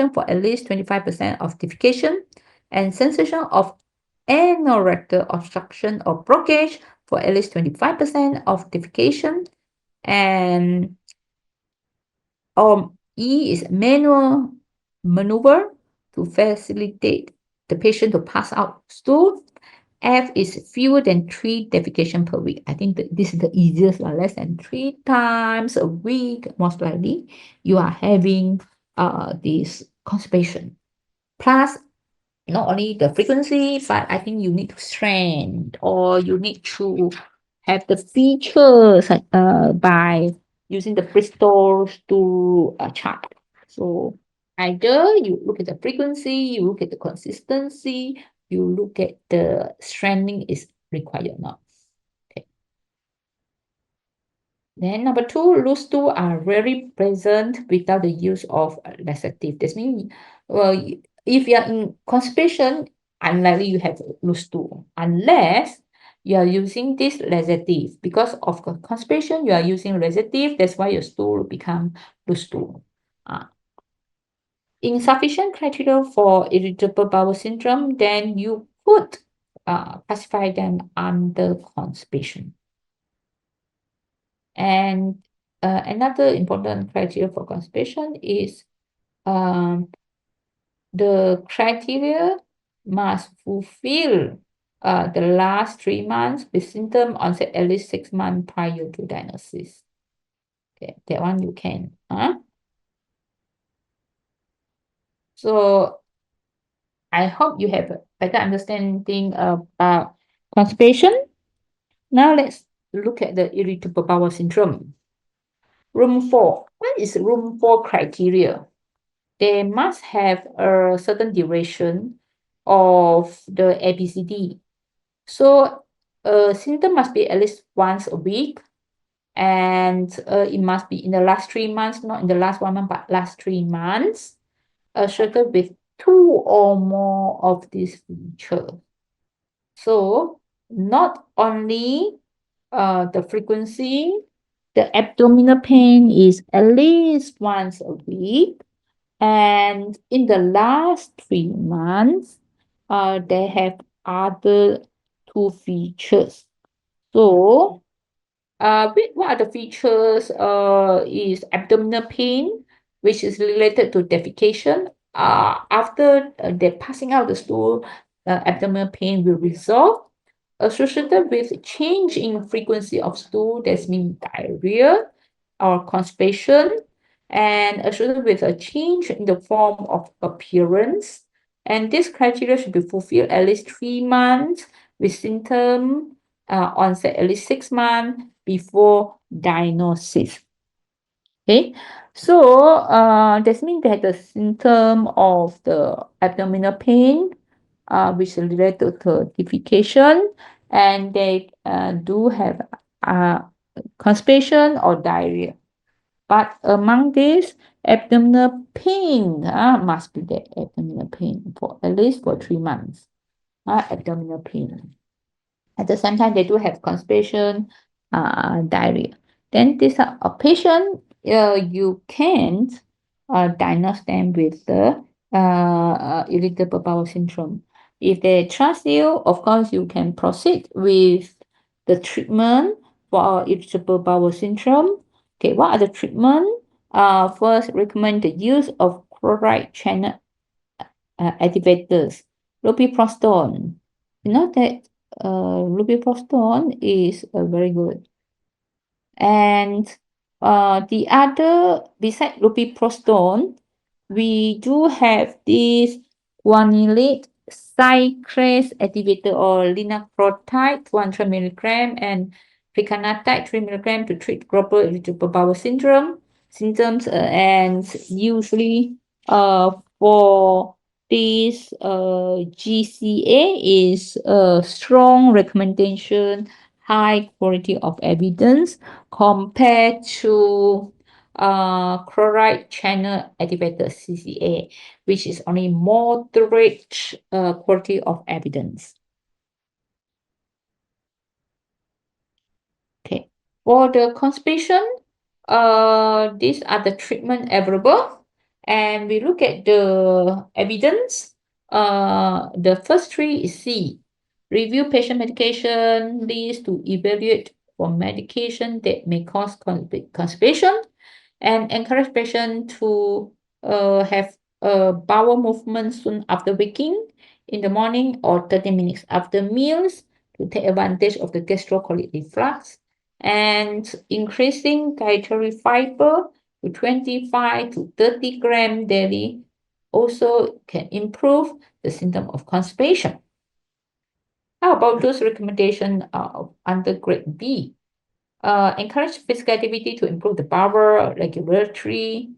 for at least 25% of defecation, and sensation of anorectal obstruction or blockage for at least 25% of defecation. And E is manual maneuver to facilitate the patient to pass out stool. F is fewer than 3 defecation per week. I think this is the easiest, less than 3 times a week, most likely you are having this constipation. Plus, not only the frequency, but I think you need to strengthen, or you need to have the features by using the Bristol stool chart. So either you look at the frequency, you look at the consistency, you look at the strengthening is required or not. Okay. Then number 2, loose stool are rarely present without the use of laxative. This means, if you are in constipation, unlikely you have loose stool, unless you are using this laxative. Because of constipation, you are using laxative. That's why your stool become loose stool. Insufficient criteria for irritable bowel syndrome, then you could classify them under constipation. And another important criteria for constipation is the criteria must fulfill the last 3 months with symptom onset at least 6 months prior to diagnosis. Okay, that one you can. So I hope you have a better understanding about constipation. Now let's look at the irritable bowel syndrome. Room 4. What is room 4 criteria? They must have a certain duration of the ABCD. So symptom must be at least once a week, and it must be in the last 3 months, not in the last 1 month, but last 3 months, associated with 2 or more of these features. So not only the frequency, the abdominal pain is at least once a week, and in the last 3 months, they have other 2 features. So, what are the features? Is abdominal pain which is related to defecation. After the passing out the stool, abdominal pain will resolve. Associated with change in frequency of stool, that's mean diarrhea or constipation, and associated with a change in the form of appearance. And this criteria should be fulfilled at least 3 months with symptom onset at least 6 months before diagnosis. Okay, so that means that the symptom of the abdominal pain, which is related to defecation, and they do have constipation or diarrhea. But among these, abdominal pain must be there, abdominal pain for at least for 3 months. Abdominal pain. At the same time, they do have constipation, diarrhea. Then this a patient, you can diagnose them with the irritable bowel syndrome. If they trust you, of course, you can proceed with the treatment for irritable bowel syndrome. Okay, what are the treatment? First, recommend the use of chloride channel activators, robiprostone. You know that robiprostone is very good. And the other, besides robiprostone, we do have this guanylate cyclase activator or linaclotide 200 milligram and precanatide 3 milligram to treat global irritable bowel symptoms, and usually for this GCA is a strong recommendation, high quality of evidence compared to chloride channel activator CCA, which is only moderate quality of evidence. Okay, for the constipation, these are the treatment available, and we look at the evidence. The first three is C. Review patient medication list to evaluate for medication that may cause constipation, and encourage patient to have a bowel movement soon after waking in the morning or 30 minutes after meals to take advantage of the gastrocolic reflux, and increasing dietary fiber to 25 to 30 gram daily also can improve the symptom of constipation. How about those recommendations under grade B? Encourage physical activity to improve the bowel regulatory,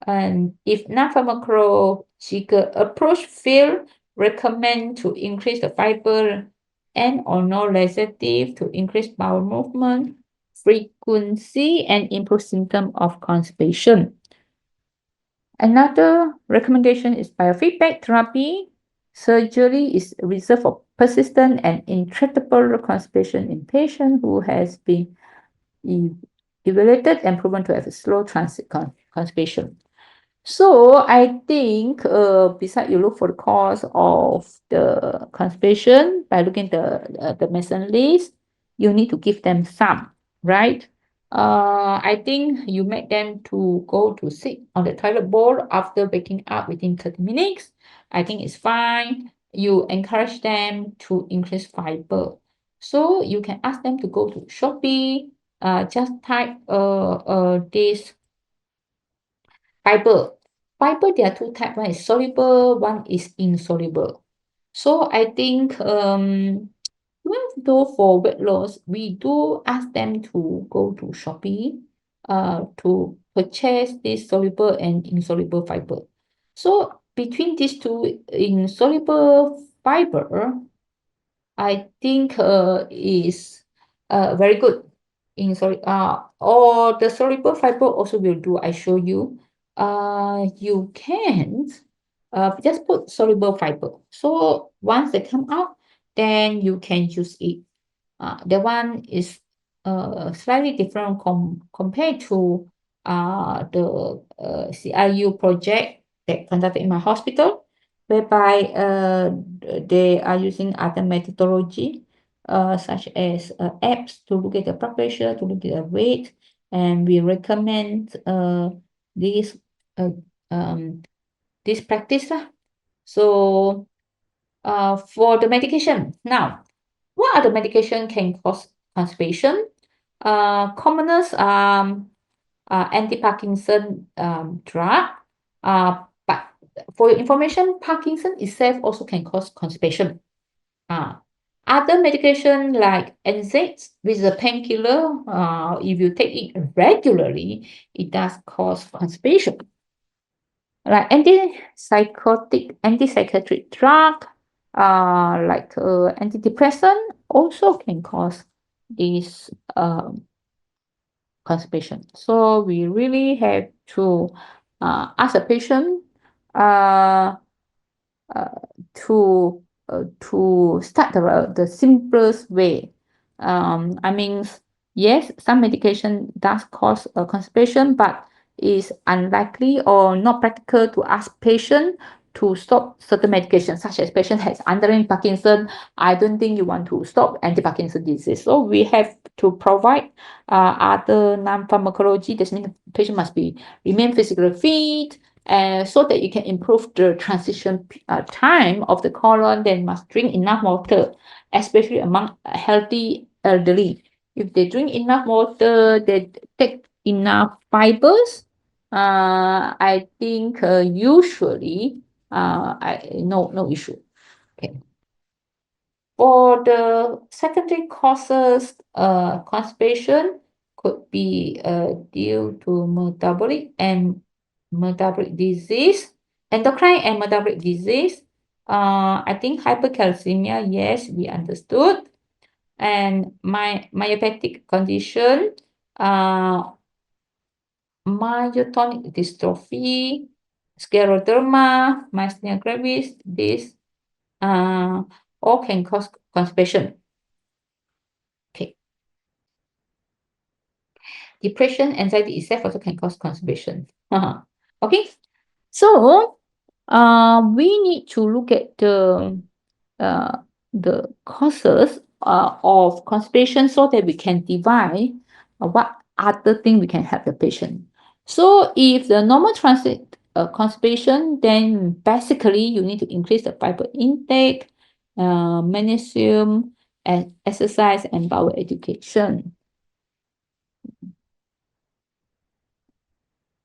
and if non-pharmacological approach fail, recommend to increase the fiber and or no laxative to increase bowel movement frequency and improve symptom of constipation. Another recommendation is biofeedback therapy. Surgery is reserved for persistent and intractable constipation in patients who has been evaluated and proven to have a slow transit constipation. So I think besides you look for the cause of the constipation by looking at the medicine list, you need to give them some, right? I think you make them to go to sit on the toilet bowl after waking up within 30 minutes. I think it's fine. You encourage them to increase fiber. So you can ask them to go to Shopee, just type this fiber. Fiber, there are two types. One is soluble, one is insoluble. So I think even though for weight loss, we do ask them to go to Shopee to purchase this soluble and insoluble fiber. So between these two, insoluble fiber, I think is very good. Or the soluble fiber also will do. I show you. You can just put soluble fiber. So once they come out, then you can use it. That one is slightly different compared to the CIU project that conducted in my hospital, whereby they are using other methodology such as apps to look at the blood pressure, to look at the weight, and we recommend this this practice lah. So for the medication now, what other medication can cause constipation? Commoners anti-Parkinson drug. But for your information, Parkinson itself also can cause constipation. Other medication like NSAIDs, which is a painkiller, if you take it regularly, it does cause constipation. Like antipsychotic drug, like antidepressant, also can cause this constipation. So we really have to ask a patient uh, to start the simplest way. I mean, yes, some medication does cause constipation, but is unlikely or not practical to ask patient to stop certain medications, such as patient has underlying Parkinson. I don't think you want to stop anti-Parkinson disease. So we have to provide other non-pharmacology. That means the patient must remain physically fit, so that you can improve the transition time of the colon. They must drink enough water, especially among healthy elderly. If they drink enough water, they take enough fibers. I think usually no issue. Okay. For the secondary causes, constipation could be due to metabolic disease, endocrine and metabolic disease. I think hypercalcemia, yes, we understood. And myopathic condition, myotonic dystrophy, scleroderma, myasthenia gravis, this all can cause constipation. Okay. Depression, anxiety itself also can cause constipation. Okay. So we need to look at the causes of constipation so that we can divide what other thing we can help the patient. So if the normal transit constipation, then basically you need to increase the fiber intake, magnesium, and exercise and bowel education.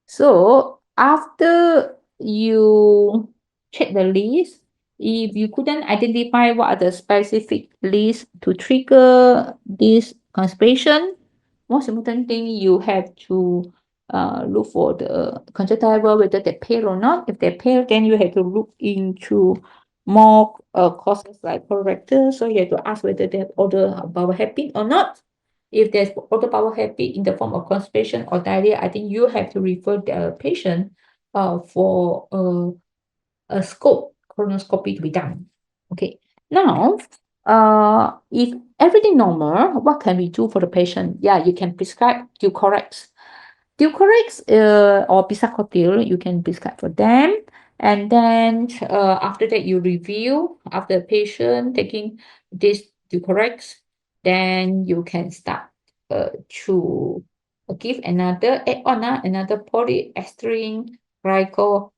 So after you check the list, if you couldn't identify what are the specific lists to trigger this constipation, most important thing you have to look for the conjunctiva, whether they're pale or not. If they're pale, then you have to look into more causes like colorectal. So you have to ask whether they have other bowel habit or not. If there's other bowel habit in the form of constipation or diarrhea, I think you have to refer the patient for a scope, colonoscopy to be done. Okay. Now, if everything normal, what can we do for the patient? Yeah, you can prescribe Ducorex. Ducorex or Bisacodyl, you can prescribe for them. And then after that, you review after the patient taking this Ducorex, then you can start to give another add-on, another polyestyrene glycol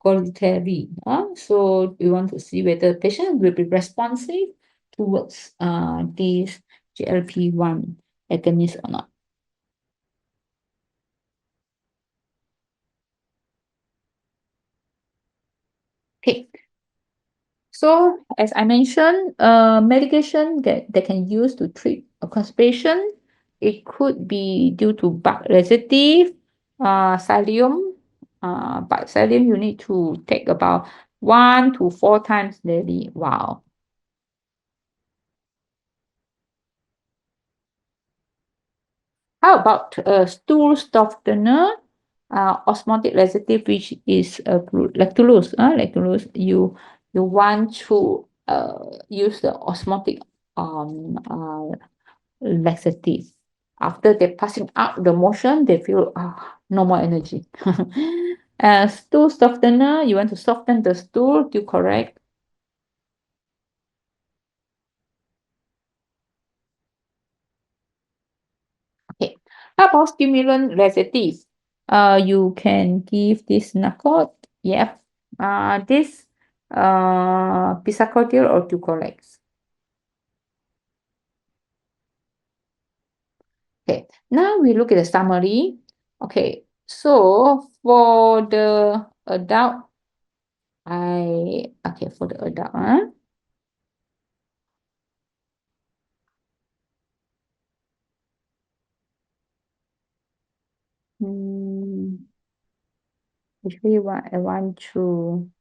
voluntary. So we want to see whether the patient will be responsive towards this GLP-1 agonist or not. Okay. So as I mentioned, medication that they can use to treat a constipation, it could be due to bug residue, psyllium. But psyllium you need to take about 1 to 4 times daily. Wow. How about stool softener, osmotic laxative, which is lactulose. Lactulose, you want to use the osmotic laxative. After they passing out the motion, they feel no more energy. Stool softener, you want to soften the stool to correct. Okay. How about stimulant laxative? you can give this Nacot. Yep. This Pisacordial or Tucolex. Okay, now we look at the summary. Okay, so for the adult, for the adult, actually what I want to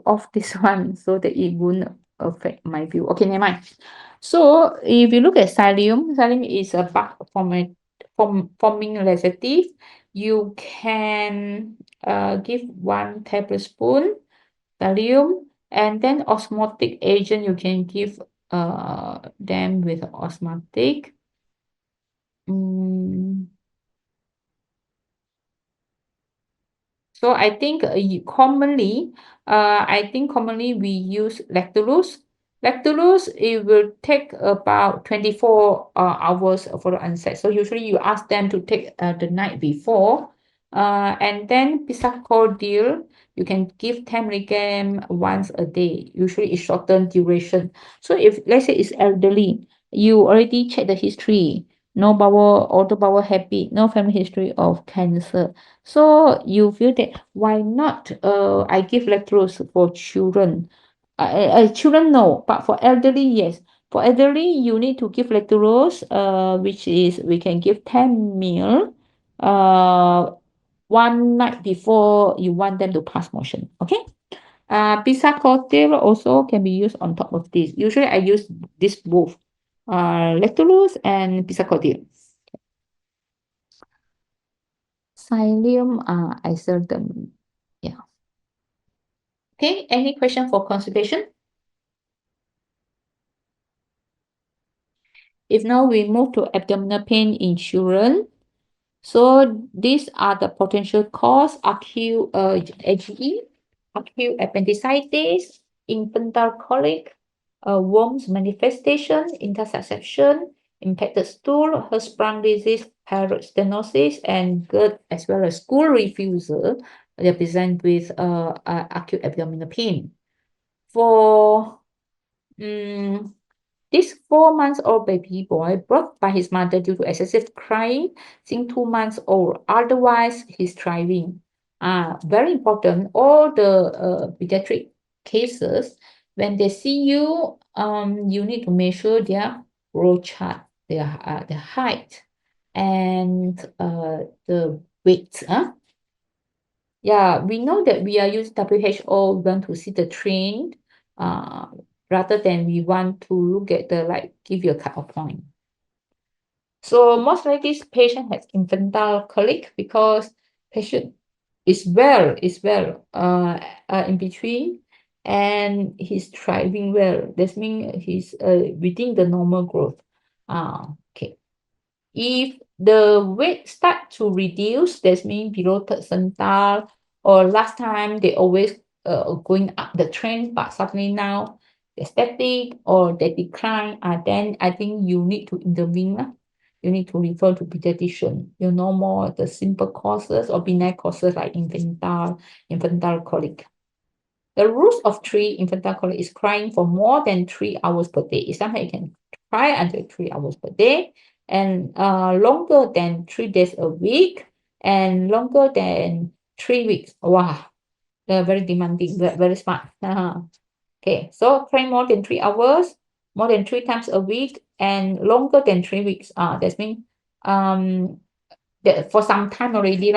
off this one so that it won't affect my view. Okay, never mind. So if you look at psyllium, psyllium is a bark forming laxative. You can give 1 tablespoon psyllium, and then osmotic agent you can give them with osmotic. So I think commonly we use lactulose. Lactulose, it will take about 24 hours for the onset. So usually you ask them to take the night before. And then Pisacordial, you can give 10 milligram once a day. Usually it's shortened duration. So if let's say it's elderly, you already check the history, no bowel, auto bowel habit, no family history of cancer. So you feel that why not I give lactose for children? Children no, but for elderly yes. For elderly you need to give lactose, which is we can give 10 ml, one night before you want them to pass motion. Okay. Pizza cocktail also can be used on top of this. Usually I use this both, lactose and pizza cocktail. Psyllium, I seldom, yeah. Okay, any question for consultation? If now we move to abdominal pain in children. So these are the potential cause: acute AGE, acute appendicitis, infantile colic, worms manifestation, intersusception, impacted stool, Hirschsprung disease, peritenosis, and GERD, as well as school refusal. They present with acute abdominal pain. For this 4-month-old baby boy brought by his mother due to excessive crying, since 2 months old. Otherwise, he's thriving. Very important, all the pediatric cases, when they see you, you need to measure their growth chart, their height, and the weight. Yeah, we know that we are using WHO, we want to see the trend, rather than we want to look at give you a cut-off point. So most likely this patient has infantile colic because patient is well in between, and he's thriving well. That means he's within the normal growth. Okay. If the weight start to reduce, that means below third centile, or last time they always going up the trend, but suddenly now they're static or they decline, then I think you need to intervene. You need to refer to pediatrician. You know more the simple causes or benign causes like infantile colic. The rules of 3 infantile colic is crying for more than 3 hours per day. Sometimes you can cry until 3 hours per day, and longer than 3 days a week, and longer than 3 weeks. Wow, they're very demanding, very smart. Okay, so crying more than 3 hours, more than 3 times a week, and longer than 3 weeks. That means that for some time already.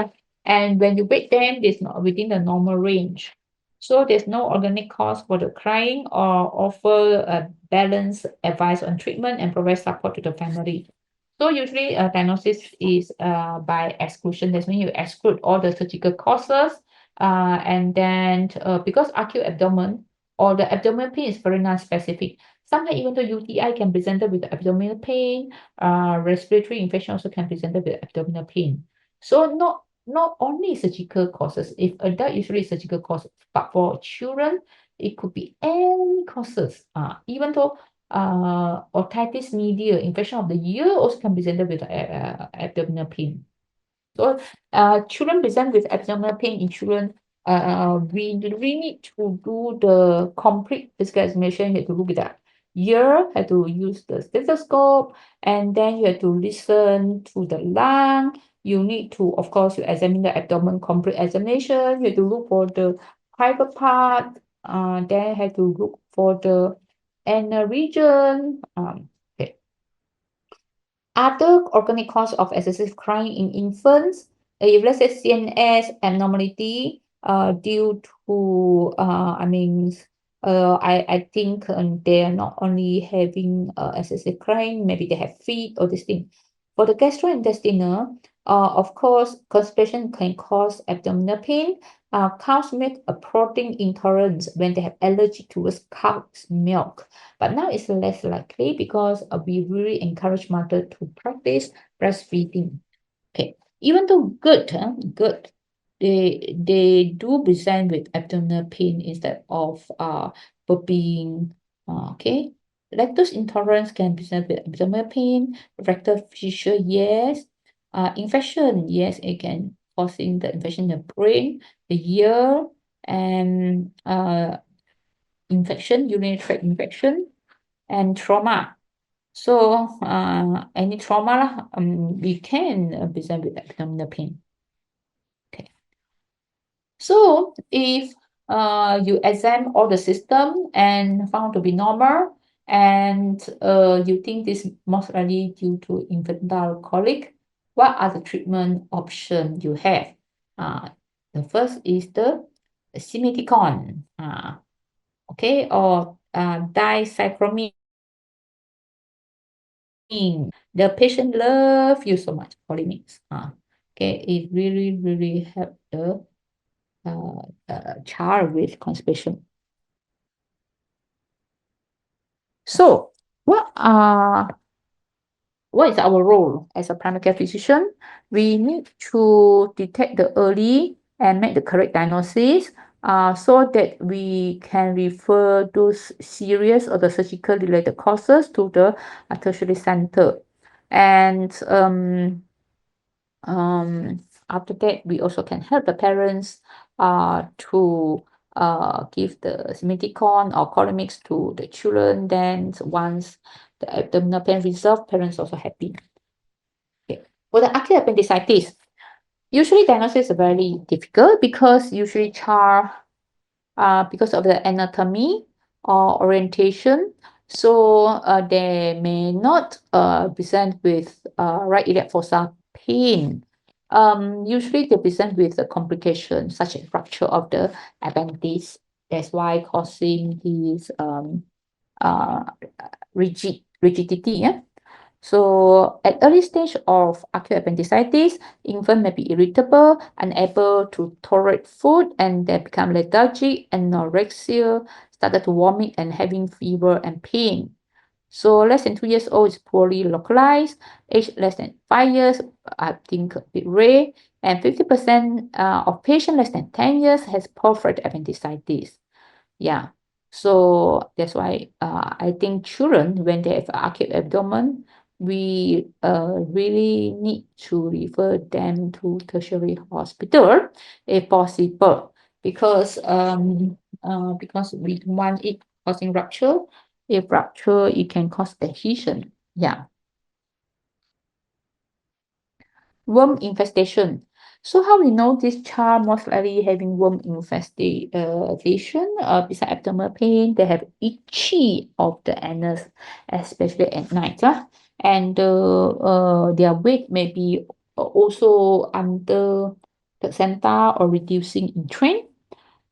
And when you weight them, it's not within the normal range. So there's no organic cause for the crying, or offer a balanced advice on treatment and provide support to the family. So usually diagnosis is by exclusion. That means you exclude all the surgical causes, and then because acute abdomen or the abdominal pain is very non-specific. Sometimes even the UTI can present with abdominal pain, respiratory infection also can present with abdominal pain. So not only surgical causes. If adult, usually surgical causes, but for children, it could be any causes. Even though otitis media, infection of the ear, also can be presented with abdominal pain. So, children present with abdominal pain in children, we really need to do the complete physical examination. You have to look at the ear, have to use the stethoscope, and then you have to listen to the lung. You need to, of course, you examine the abdomen, complete examination. You have to look for the private part. Then have to look for the anal region. Okay. Other organic cause of excessive crying in infants, if let's say CNS abnormality, due to, I think they are not only having excessive crying, maybe they have feet or this thing. For the gastrointestinal, of course, constipation can cause abdominal pain. Cows make a protein intolerance when they have allergy towards cow's milk. But now it's less likely because we really encourage mother to practice breastfeeding. Okay, even though good, they do present with abdominal pain instead of burping. Okay, lactose intolerance can present with abdominal pain, rectal fissure, yes. Infection, yes, it can causing the infection in the brain, the ear, and infection, urinary tract infection, and trauma. So, any trauma, we can present with abdominal pain. Okay. So, if you examine all the system and found to be normal, and you think this most likely due to infantile colic, what are the treatment options you have? The first is the simethicone, okay, or dicyclomine. The patient love you so much, polymix. Okay, it really help the child with constipation. So, what is our role as a primary care physician? We need to detect the early and make the correct diagnosis, so that we can refer those serious or the surgical related causes to the tertiary center. And after that, we also can help the parents to give the simethicone or Colimix to the children. Then once the abdominal pain resolved, parents also happy. Okay. For the acute appendicitis, usually diagnosis is very difficult because usually child, because of the anatomy or orientation, so they may not present with right iliac fossa pain. Usually they present with a complication such as rupture of the appendix. That's why causing this rigidity. Yeah. So at early stage of acute appendicitis, infant may be irritable, unable to tolerate food, and they become lethargic, anorexia, started to vomit and having fever and pain. So less than 2 years old is poorly localized. Age less than 5 years, I think a bit rare. And 50% of patients less than 10 years has perforated appendicitis. Yeah. So that's why I think children, when they have acute abdomen, we really need to refer them to tertiary hospital if possible, because we don't want it causing rupture. If rupture, it can cause adhesion. Yeah. Worm infestation. So how we know this child most likely having worm infestation? Besides abdominal pain, they have itchy of the anus, especially at night. And their weight may be also under placenta or reducing in trend.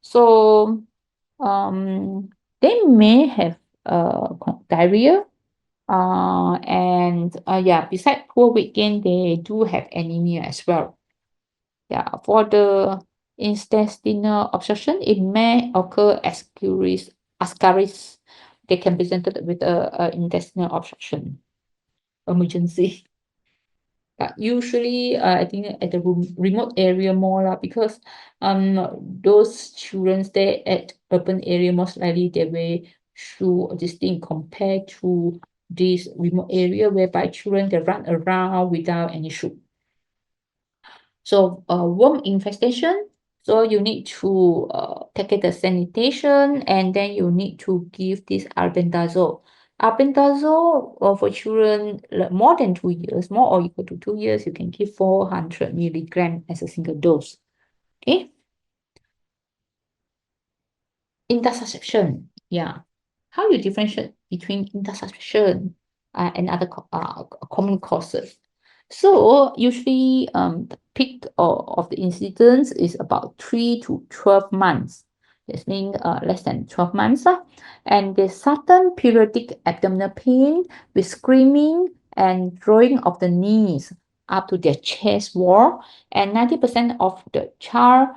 So they may have diarrhea. And yeah, besides poor weight gain, they do have anemia as well. Yeah, for the intestinal obstruction, it may occur ascaris. They can be presented with a intestinal obstruction emergency. But usually, I think at the remote area more lah, because those children stay at urban area, most likely they will to this thing compared to this remote area whereby children can run around without any shoe. So worm infestation, so you need to take it the sanitation, and then you need to give this albendazole. Albendazole for children more than 2 years, more or equal to 2 years, you can give 400 milligram as a single dose. Okay. Intussusception, yeah. How you differentiate between intussusception and other common causes? So usually the peak of the incidence is about 3 to 12 months. That means less than 12 months. And the sudden periodic abdominal pain with screaming and drawing of the knees up to their chest wall. And 90% of the child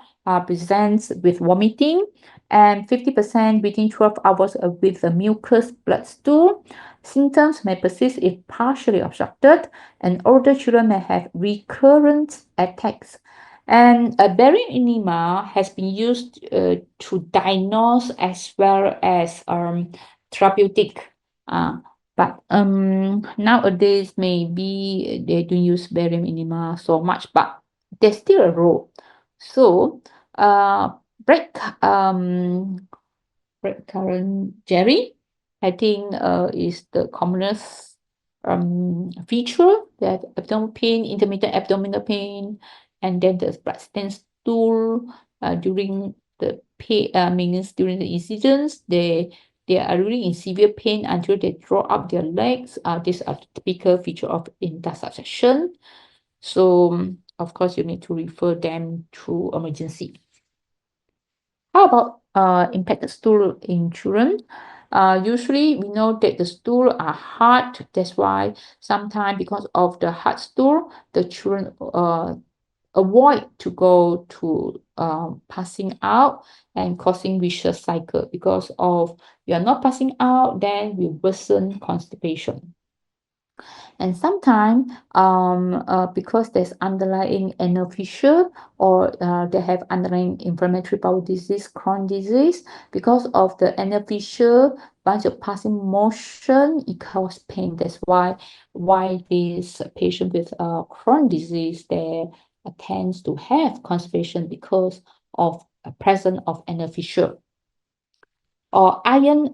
presents with vomiting, and 50% within 12 hours with a mucus blood stool. Symptoms may persist if partially obstructed, and older children may have recurrent attacks. And a barium enema has been used to diagnose as well as therapeutic. But nowadays maybe they don't use barium enema so much, but there's still a role. So break current jelly, I think is the commonest feature. That abdominal pain, intermittent abdominal pain, and then the blood stain stool during the pain, means during the incidents, they are really in severe pain until they draw up their legs. These are the typical feature of intussusception. So of course you need to refer them to emergency. How about impacted stool in children? Usually we know that the stool are hard. That's why sometimes because of the hard stool, the children avoid to go to passing out and causing vicious cycle. Because of we are not passing out, then we worsen constipation. And sometimes because there's underlying anal fissure, or they have underlying inflammatory bowel disease, Crohn's disease, because of the anal fissure, once you're passing motion, it causes pain. That's why this patient with Crohn's disease, they tends to have constipation because of a presence of anal fissure. Or iron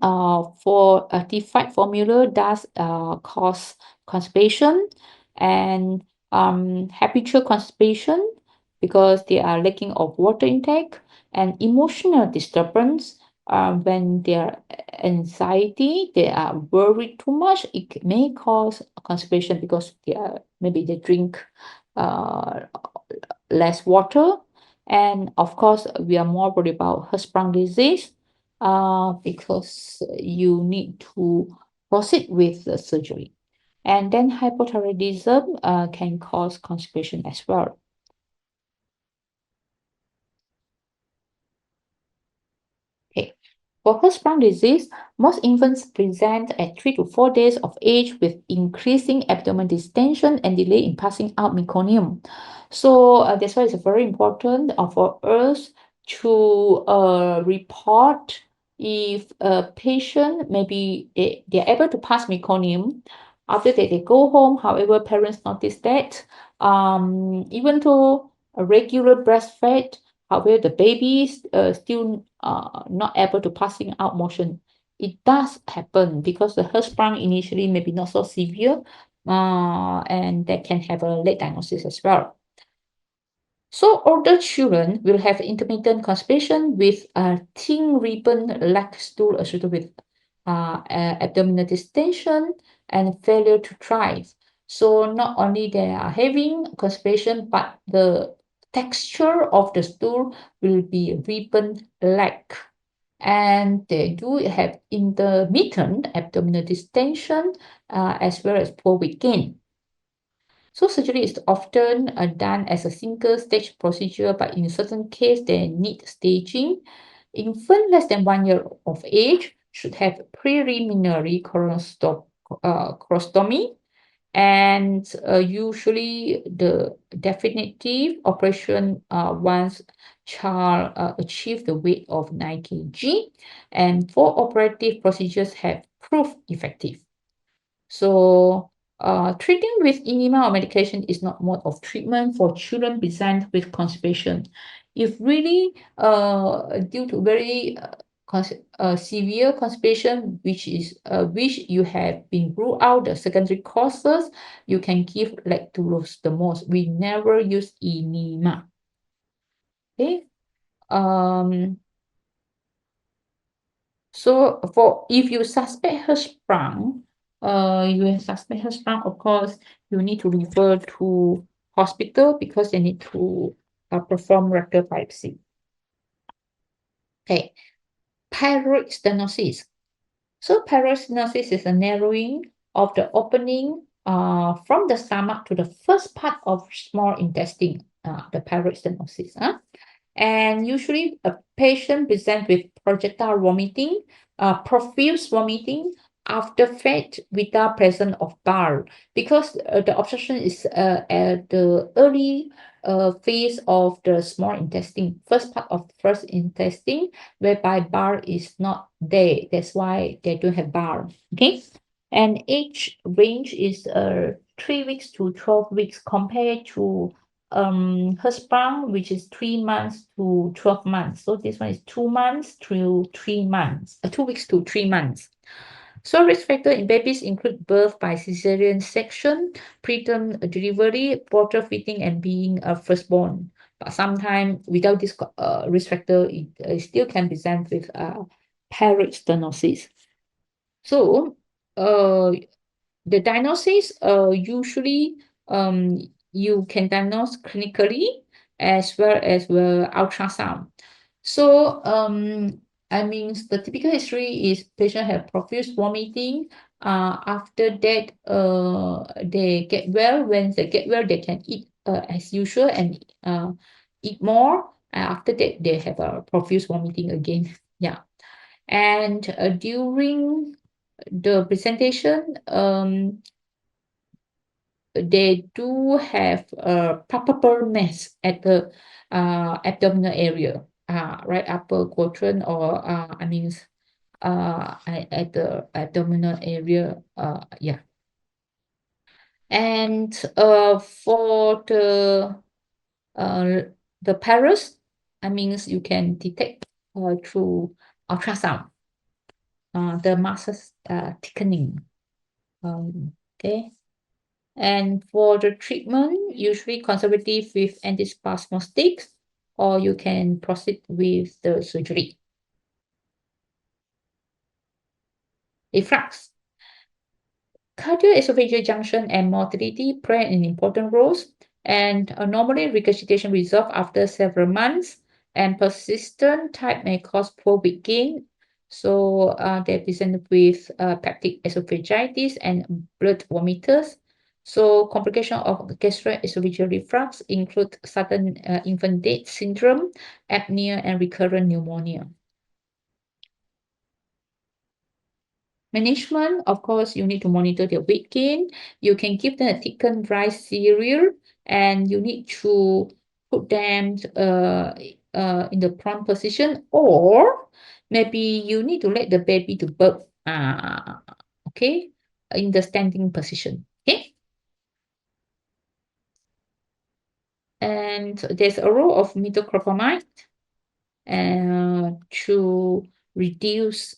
fortified formula does cause constipation, and habitual constipation because they are lacking of water intake, and emotional disturbance when they are anxiety, they are worried too much, it may cause constipation because maybe they drink less water. And of course we are more worried about Hirschsprung disease because you need to proceed with the surgery. And then hypothyroidism can cause constipation as well. Okay. For Hirschsprung disease, most infants present at 3 to 4 days of age with increasing abdominal distension and delay in passing out meconium. So that's why it's very important for us to report if a patient maybe they are able to pass meconium after they go home. However, parents notice that even though a regular breastfed, however, the baby is still not able to passing out motion. It does happen because the Hirschsprung initially maybe not so severe, and that can have a late diagnosis as well. So older children will have intermittent constipation with a thin ribbon leg stool associated with abdominal distension and failure to thrive. So not only they are having constipation, but the texture of the stool will be ribbon-like. And they do have intermittent abdominal distension as well as poor weight gain. So surgery is often done as a single stage procedure, but in certain cases they need staging. Infant less than 1 year of age should have preliminary colostomy, And usually the definitive operation once child achieve the weight of 9 kg, and 4 operative procedures have proved effective. So treating with enema or medication is not mode of treatment for children present with constipation. If really due to very severe constipation, which you have been ruled out the secondary causes, you can give lactulose the most. We never use enema. Okay. So if you suspect her sprung, of course, you need to refer to hospital because they need to perform rectal biopsy. Okay, pyloric stenosis. So pyloric stenosis is a narrowing of the opening from the stomach to the first part of small intestine, the pyloric stenosis. And usually a patient presents with projectile vomiting, profuse vomiting after fed without presence of bile, because the obstruction is at the early phase of the small intestine, first part of the first intestine, whereby bile is not there. That's why they don't have bile. Okay, and age range is 3 weeks to 12 weeks compared to her span, which is 3 months to 12 months. So this one is 2 months to 3 months, 2 weeks to 3 months. So risk factor in babies include birth by cesarean section, preterm delivery, bottle feeding, and being a firstborn. But sometimes without this risk factor, it still can present with pyloric stenosis. So the diagnosis usually you can diagnose clinically as well as ultrasound. So I mean the typical history is patient have profuse vomiting. After that they get well. When they get well, they can eat as usual and eat more. After that they have a profuse vomiting again. Yeah. And during the presentation, they do have a palpable mass at the abdominal area, right upper quadrant, or at the abdominal area. Yeah. And for the parus, you can detect through ultrasound the muscles thickening. Okay. And for the treatment, usually conservative with antispasmodics, or you can proceed with the surgery. Reflux. Cardioesophageal junction and motility play an important roles, and normally regurgitation resolve after several months, and persistent type may cause poor weight gain. So they present with peptic esophagitis and blood vomiters. So complication of gastroesophageal reflux include sudden infant death syndrome, apnea, and recurrent pneumonia. Management, of course, you need to monitor their weight gain. You can give them a thickened rice cereal, and you need to put them in the prone position, or maybe you need to let the baby to burp, okay, in the standing position. Okay. And there's a role of metoclopramide to reduce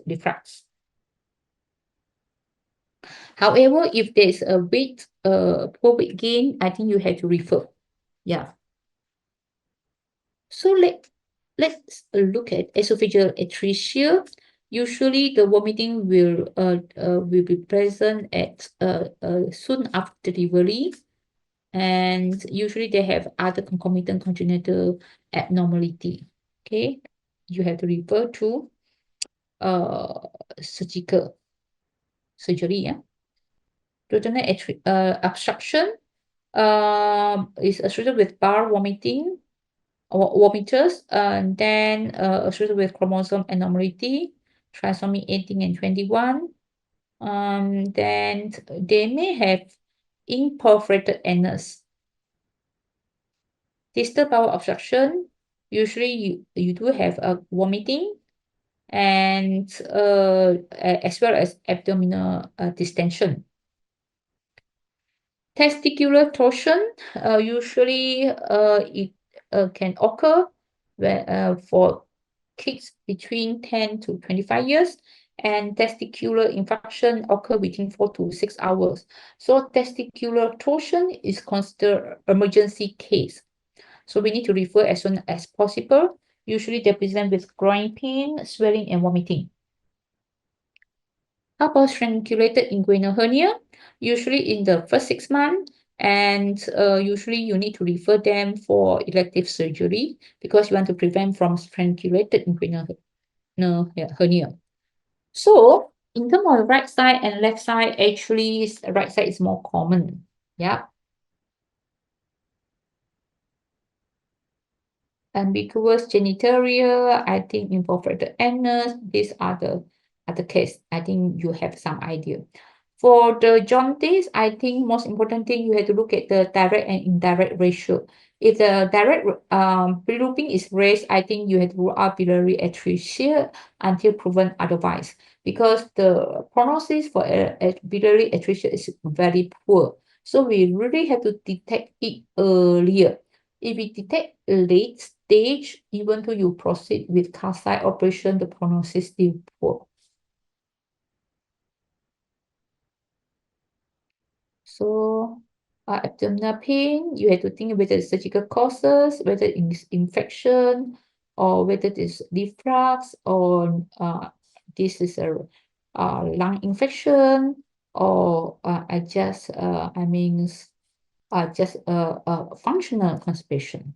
reflux. However, if there's a poor weight gain, I think you have to refer. Yeah. So let's look at esophageal atresia. Usually, the vomiting will be present at soon after delivery, and usually they have other concomitant congenital abnormality. Okay, you have to refer to surgery. Yeah. Duodenal obstruction is associated with bowel vomiting or vomiters, and then associated with chromosome abnormality, trisomy 18 and 21. Then they may have imperforated anus. Distal bowel obstruction, usually you do have a vomiting and as well as abdominal distension. Testicular torsion, usually it can occur for kids between 10 to 25 years, and testicular infarction occur within 4 to 6 hours. So testicular torsion is considered emergency case. So we need to refer as soon as possible. Usually they present with groin pain, swelling, and vomiting. How about strangulated inguinal hernia? Usually in the first 6 months, and usually you need to refer them for elective surgery because you want to prevent from strangulated inguinal hernia. So in terms of right side and left side, actually right side is more common. Yeah. Ambiguous genitalia, I think imperforated anus, these are the case. I think you have some idea. For the jaundice, I think most important thing you have to look at the direct and indirect ratio. If the direct bilirubin is raised, I think you have to rule out biliary atresia until proven otherwise, because the prognosis for biliary atresia is very poor. So we really have to detect it earlier. If we detect late stage, even though you proceed with calcite operation, the prognosis still poor. So abdominal pain, you have to think whether it's surgical causes, whether it's infection, or whether it's reflux, or this is a lung infection, or just a functional constipation.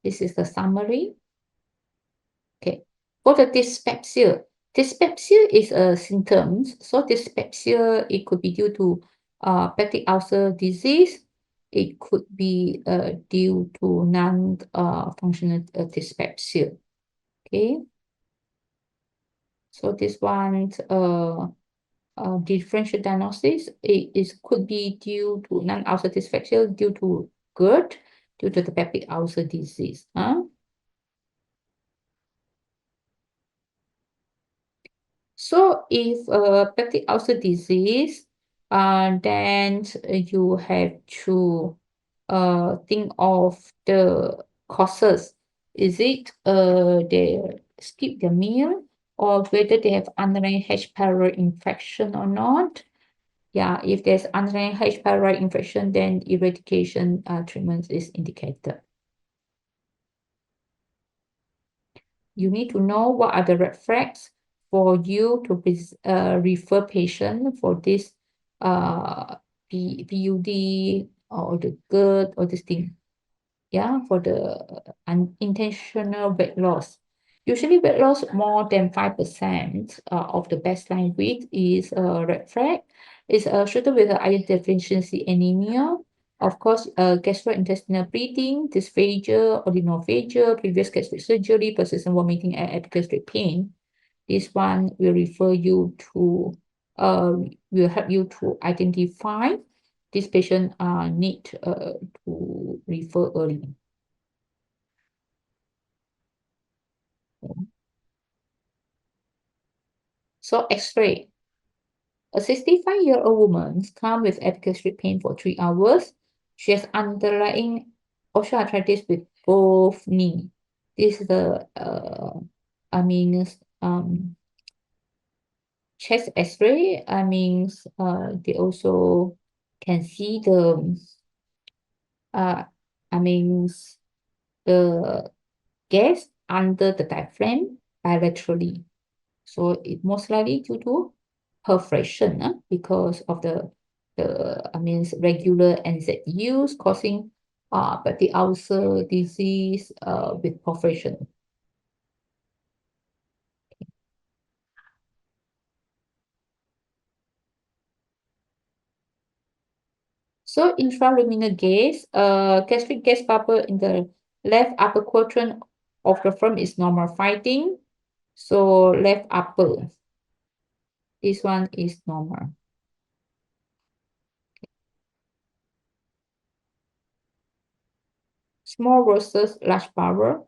This is the summary. Okay. For the dyspepsia, dyspepsia is a symptom. So dyspepsia, it could be due to peptic ulcer disease. It could be due to non-functional dyspepsia. Okay. So this one, differential diagnosis, it could be due to non-ulcer dyspepsia due to GERD, due to the peptic ulcer disease. So if peptic ulcer disease, then you have to think of the causes. Is it they skip their meal, or whether they have underlying H. pylori infection or not? Yeah, if there's underlying H. pylori infection, then eradication treatment is indicated. You need to know what are the red flags for you to refer patient for this PUD or the GERD or this thing. Yeah, for the unintentional weight loss. Usually weight loss more than 5% of the baseline weight is a red flag. It's associated with iron deficiency anemia. Of course, gastrointestinal bleeding, dysphagia, odynophagia, previous gastric surgery, persistent vomiting, and epigastric pain. This one will refer you to, will help you to identify this patient need to refer early. So X-ray. A 65-year-old woman comes with epigastric pain for 3 hours. She has underlying osteoarthritis with both knee. This is the chest X-ray. They also can see the the gas under the diaphragm bilaterally. So it most likely due to perforation because of the regular NSAID use causing peptic ulcer disease with perforation. So intraluminal gas, gastric gas bubble in the left upper quadrant of the firm is normal finding. So left upper. This one is normal. Small versus large bowel.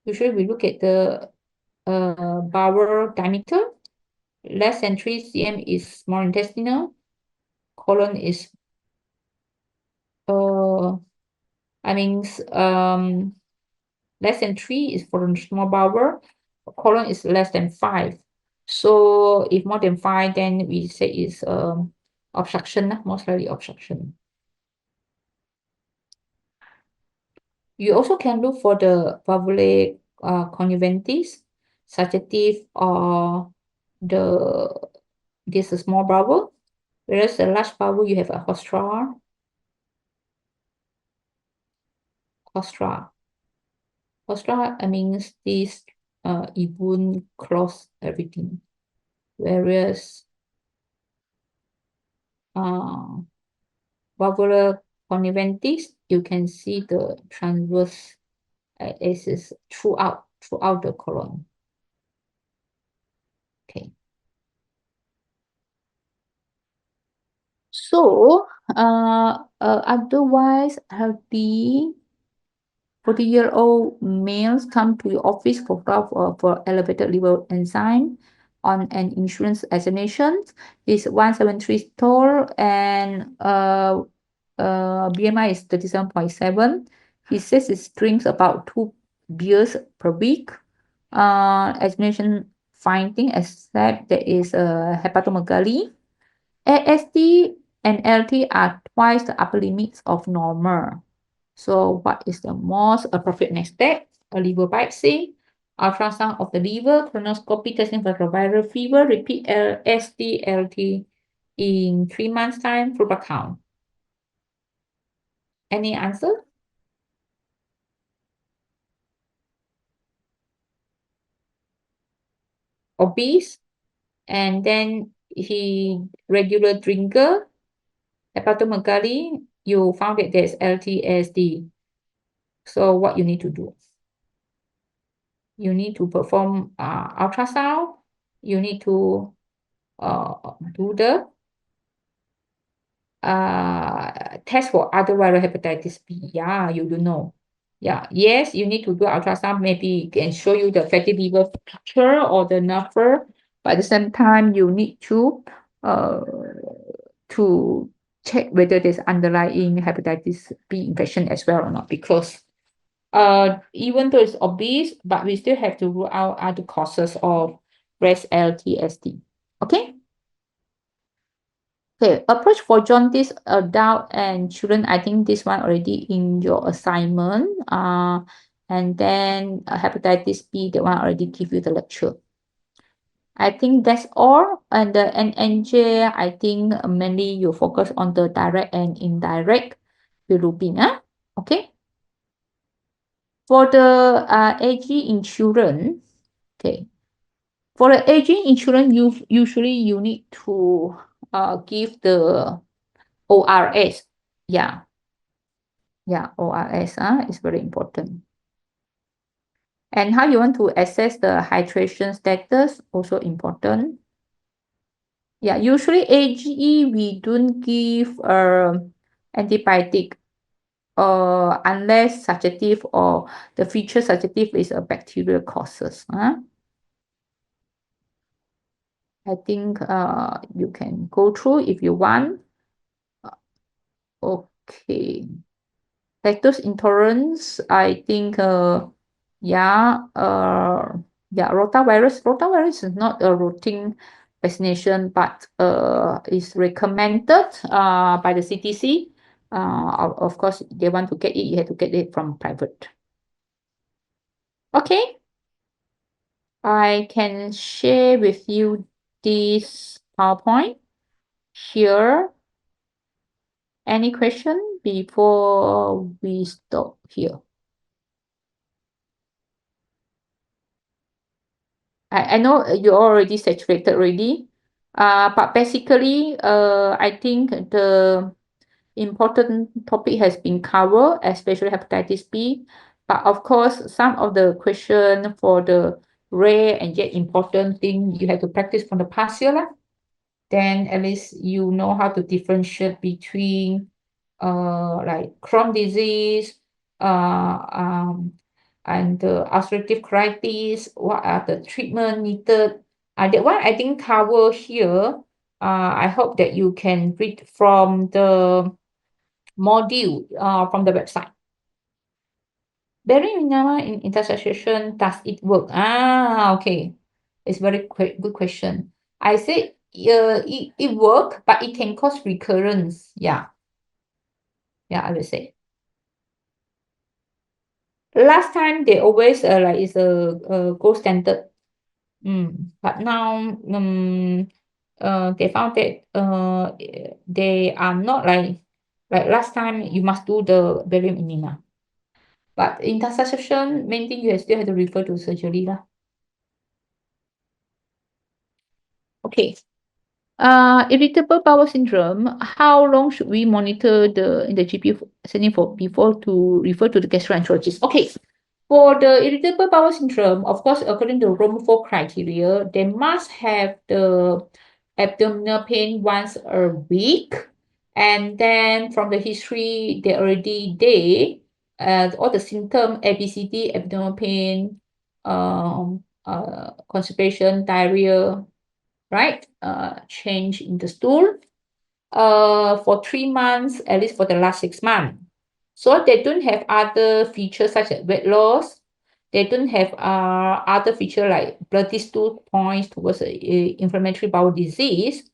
Usually we look at the bowel diameter. Less than 3 cm is small intestinal. Colon is less than 3 is for the small bowel. Colon is less than 5. So if more than 5, then we say it's obstruction, most likely obstruction. You also can look for the valvulae conjunctivis, suggestive, or this is small bowel, whereas the large bowel you have a hostra. Hostra means this it won't close everything, whereas valvular conjunctivis you can see the transverse axis throughout the colon. Okay. So otherwise healthy 40-year-old males come to your office for elevated liver enzyme on an insurance examination. Is 173 tall and BMI is 37.7. He says he drinks about 2 beers per week. Examination finding except there is a hepatomegaly. AST and LT are twice the upper limits of normal. So what is the most appropriate next step? A liver biopsy, ultrasound of the liver, colonoscopy testing for viral fever, repeat ST, LT in 3 months' time, full blood count. Any answer? Obese, and then he regular drinker, hepatomegaly, you found that there's LTSD. So what you need to do? You need to perform ultrasound. You need to do the test for other viral hepatitis B. Yeah, you do know. Yeah, yes, you need to do ultrasound. Maybe it can show you the fatty liver picture or the number. But at the same time, you need to check whether there's underlying hepatitis B infection as well or not, because even though it's obese, but we still have to rule out other causes of breast LTSD. Okay. Okay, approach for jaundice, adult and children. I think this one already in your assignment. And then hepatitis B, the one already give you the lecture. I think that's all. And the NJ, I think mainly you focus on the direct and indirect bilirubin. Okay. For the aging in children, okay. For the aging in children, usually you need to give the ORS. Yeah. Yeah, ORS is very important. And how you want to assess the hydration status, also important. Yeah, usually AGE, we don't give antibiotic unless suggestive or the feature suggestive is a bacterial causes. I think you can go through if you want. Okay. Lactose intolerance, I think rotavirus. Rotavirus is not a routine vaccination, but is recommended by the CDC. Of course, they want to get it, you have to get it from private. Okay. I can share with you this PowerPoint here. Any question before we stop here? I know you already saturated already, but basically, I think the important topic has been covered, especially hepatitis B. But of course, some of the question for the rare and yet important thing you have to practice from the past year lah. Then at least you know how to differentiate between like Crohn's disease, and the ulcerative colitis, what are the treatment needed. That one I think cover here. I hope that you can read from the module from the website. Bearing in intersection, does it work? Okay. It's very good question. I say it work, but it can cause recurrence. Yeah. Yeah, I will say. Last time they always like it's a gold standard. But now they found that they are not like last time you must do the barium enema. But in intersection, main thing you still have to refer to surgery lah. Okay. Irritable bowel syndrome, how long should we monitor in the GP setting before to refer to the gastroenterologist? Okay. For the irritable bowel syndrome, of course, according to Rome 4 criteria, they must have the abdominal pain once a week. And then from the history, they already all the symptoms, ABCD, abdominal pain, constipation, diarrhea, right? Change in the stool. For 3 months, at least for the last 6 months. So they don't have other features such as weight loss. They don't have other feature like bloody stool points towards inflammatory bowel disease.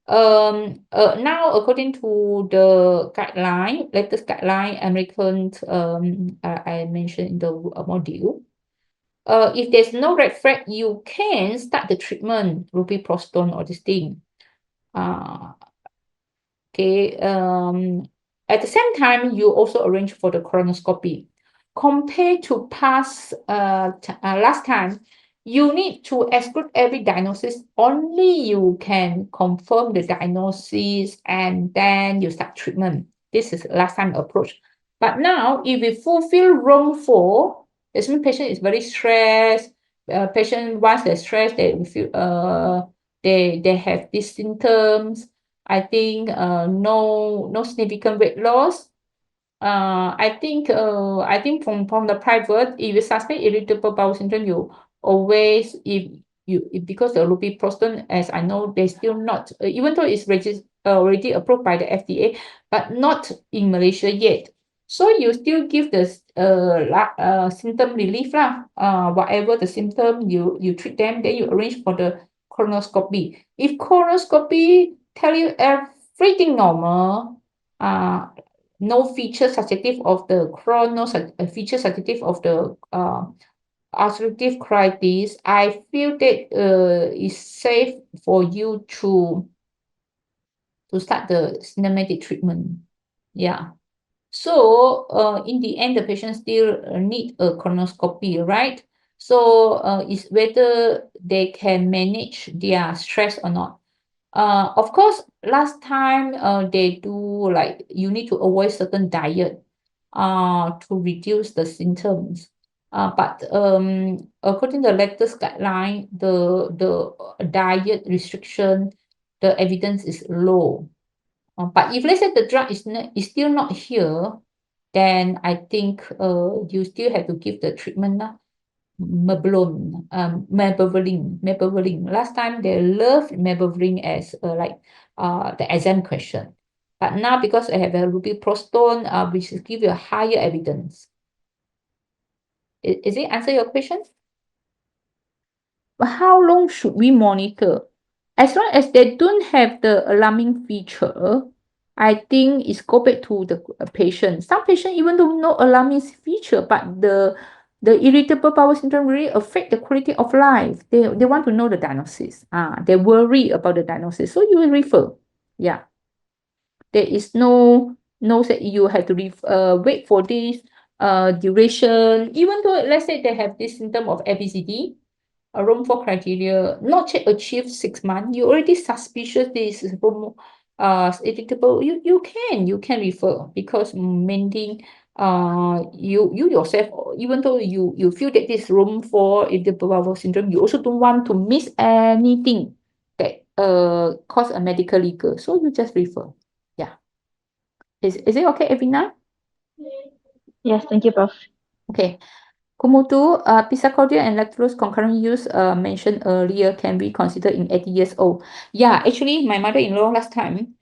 Now, according to the latest guideline, American, I mentioned in the module, if there's no red flag, you can start the treatment, robiprostone or this thing. Okay. At the same time, you also arrange for the colonoscopy. Compared to last time, you need to exclude every diagnosis. Only you can confirm the diagnosis and then you start treatment. This is last time approach. But now, if we fulfill Rome 4, this means patient is very stressed. Patient once they're stressed, they feel they have these symptoms. I think no significant weight loss. I think from the private, if you suspect irritable bowel syndrome, you always because the robiprostone, as I know, they still not even though it's already approved by the FDA, but not in Malaysia yet. So you still give the symptom relief lah. Whatever the symptom, you treat them, then you arrange for the colonoscopy. If colonoscopy tell you everything normal, no feature suggestive of the Crohn, no feature suggestive of the ulcerative colitis, I feel that it's safe for you to start the systematic treatment. Yeah. So in the end, the patient still need a colonoscopy, right? So it's whether they can manage their stress or not. Of course, last time they do like you need to avoid certain diet to reduce the symptoms. But according to the latest guideline, the diet restriction, the evidence is low. But if let's say the drug is still not here, then I think you still have to give the treatment Maybelline. Last time they loved Maybelline as the exam question, but now because I have a robiprostone, which give you a higher evidence. Is it answer your question? But how long should we monitor? As long as they don't have the alarming feature, I think it's go back to the patient. Some patient even though no alarming feature, but the irritable bowel syndrome really affect the quality of life. They want to know the diagnosis. They worry about the diagnosis. So you will refer. Yeah. There is no say you have to wait for this duration. Even though let's say they have this symptom of ABCD, a Rome 4 criteria, not yet achieved 6 months, you already suspicious this is irritable, you can refer because mainly you yourself, even though you feel that this room for irritable bowel syndrome, you also don't want to miss anything that cause a medical legal. So you just refer. Yeah. Is it okay, Evina? Yes, thank you, Prof. Okay. Komodo, Pisacordia and lactose concurrent use mentioned earlier can be considered in 80 years old. Yeah, actually, my mother-in-law last time,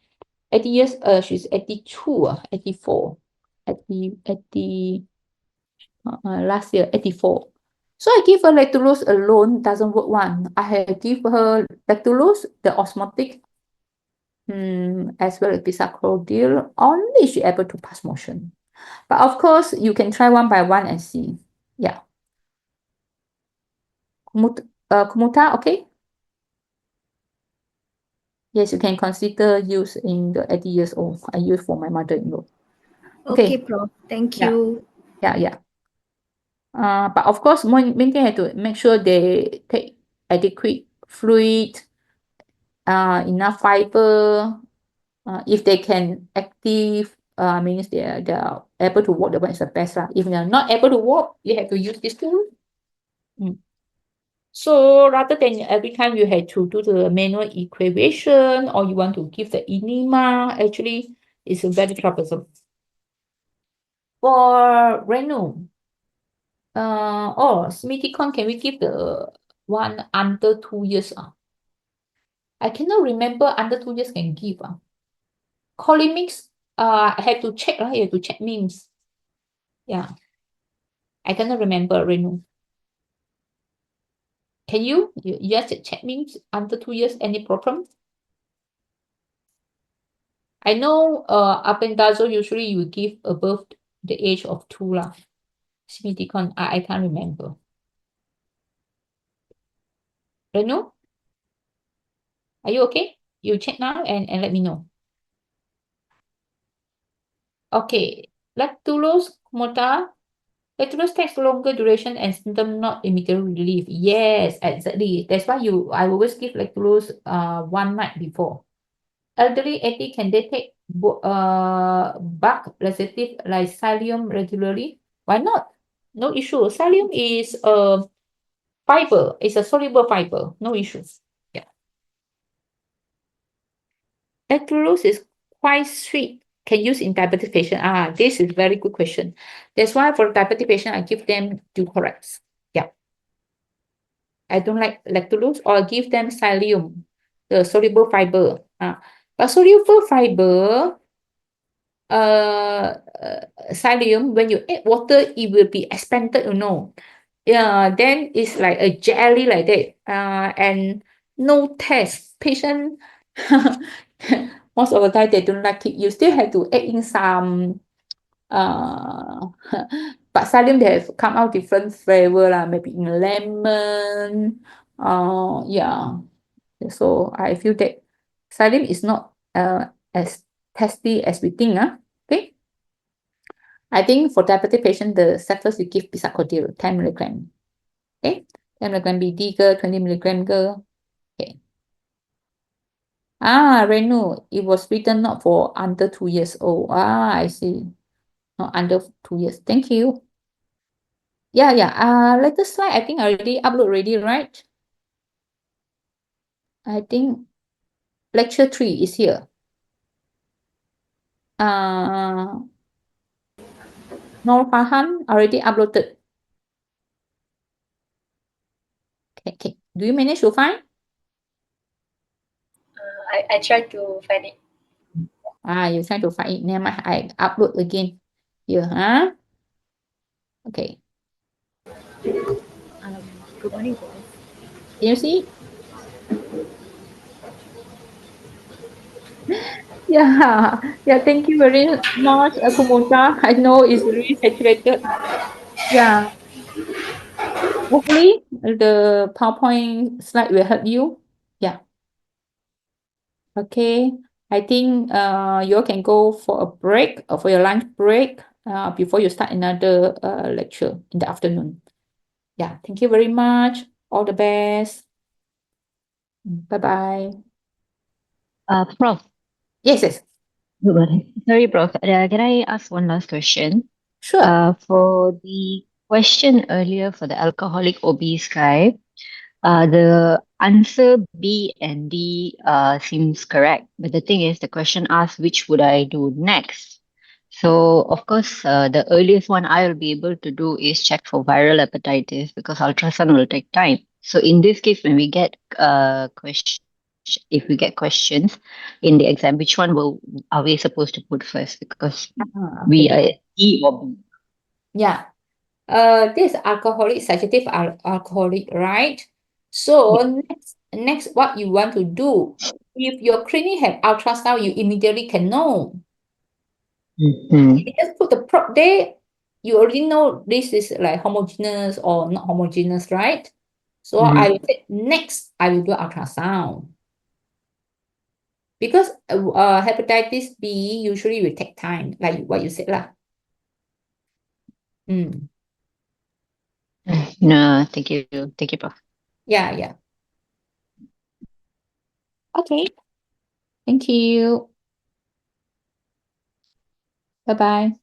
80 years, she's 82, 84, 80, last year, 84. So I give her lactulose alone, doesn't work one. I have give her lactulose, the osmotic, as well as Pisacordia, only she able to pass motion. But of course, you can try one by one and see. Yeah. Kumuta, okay? Yes, you can consider use in the 80 years old. I use for my mother-in-law. Okay, Okay. Prof. Thank Yeah. you. Yeah. But of course, main thing have to make sure they take adequate fluid, enough fiber. If they can active, means they are able to walk, the one is the best lah. If they are not able to walk, you have to use this tool. So rather than every time you had to do the manual equation or you want to give the enema, actually it's very troublesome. For Renu, Smiticon, can we give the one under 2 years? I cannot remember under 2 years can give. Colimix, I had to check, right? You have to check means. Yeah. I cannot remember, Renu. Can you? You just check means under 2 years, any problem? I know albendazole usually you give above the age of 2 lah. Smiticon, I can't remember. Renu, are you okay? You check now and let me know. Okay, lactulose mota. Lactulose takes longer duration and symptom not immediate relief. Yes, exactly. That's why I always give lactulose one night before. Elderly 80, can they take bug laxative like psyllium regularly? Why not? No issue. Psyllium is a fiber. It's a soluble fiber. No issues. Yeah. Lactulose is quite sweet. Can use in diabetic patient. This is very good question. That's why for diabetic patient, I give them Ducorex. Yeah. I don't like lactulose or give them psyllium, the soluble fiber. But soluble fiber, psyllium, when you add water, it will be expanded, Yeah, then it's like a jelly like that. And no taste. Patient, most of the time they don't like it. You still have to add in some, but psyllium they have come out different flavor lah, maybe in lemon. Yeah. So I feel that psyllium is not as tasty as we think. Okay. I think for diabetic patient, the safest you give Bisacodyl 10 milligram. Okay, 10 milligram BD ke, 20 milligram ke. Okay. Renu, it was written not for under 2 years old. I see. Not under 2 years. Thank you. Yeah. Latest slide, I think I already upload already, right? I think lecture 3 is here. Nur Farhan already uploaded. Okay. Do you manage to find? I try to find it. You try to find it. Never mind. I upload again here. Okay. Good morning, Prof. Can you see? Yeah. Thank you very much, Kumota. I know it's really saturated. Yeah. Hopefully, the PowerPoint slide will help you. Yeah. Okay. I think you all can go for a break or for your lunch break before you start another lecture in the afternoon. Yeah. Thank you very much. All the best. Bye-bye. Prof. Yes. Good morning. Sorry, Prof. Can I ask one last question? Sure. For the question earlier for the alcoholic obese guy, the answer B and D seems correct. But the thing is, the question asks, which would I do next? So, of course, the earliest one I will be able to do is check for viral hepatitis because ultrasound will take time. So, in this case, when we get if we get questions in the exam, which one are we supposed to put first? Because we Okay. are E or B. Yeah. This alcoholic, sensitive alcoholic, right? So next, what you want to do, if your clinic have ultrasound, you immediately can know. Mhm. You just put the probe there, you already know this is like homogeneous or not homogeneous, right? So I will say next, I will do ultrasound. Because hepatitis B usually will take time, like what you said lah. No, thank you. Thank you, Prof. Yeah. Okay. Thank you. Bye-bye.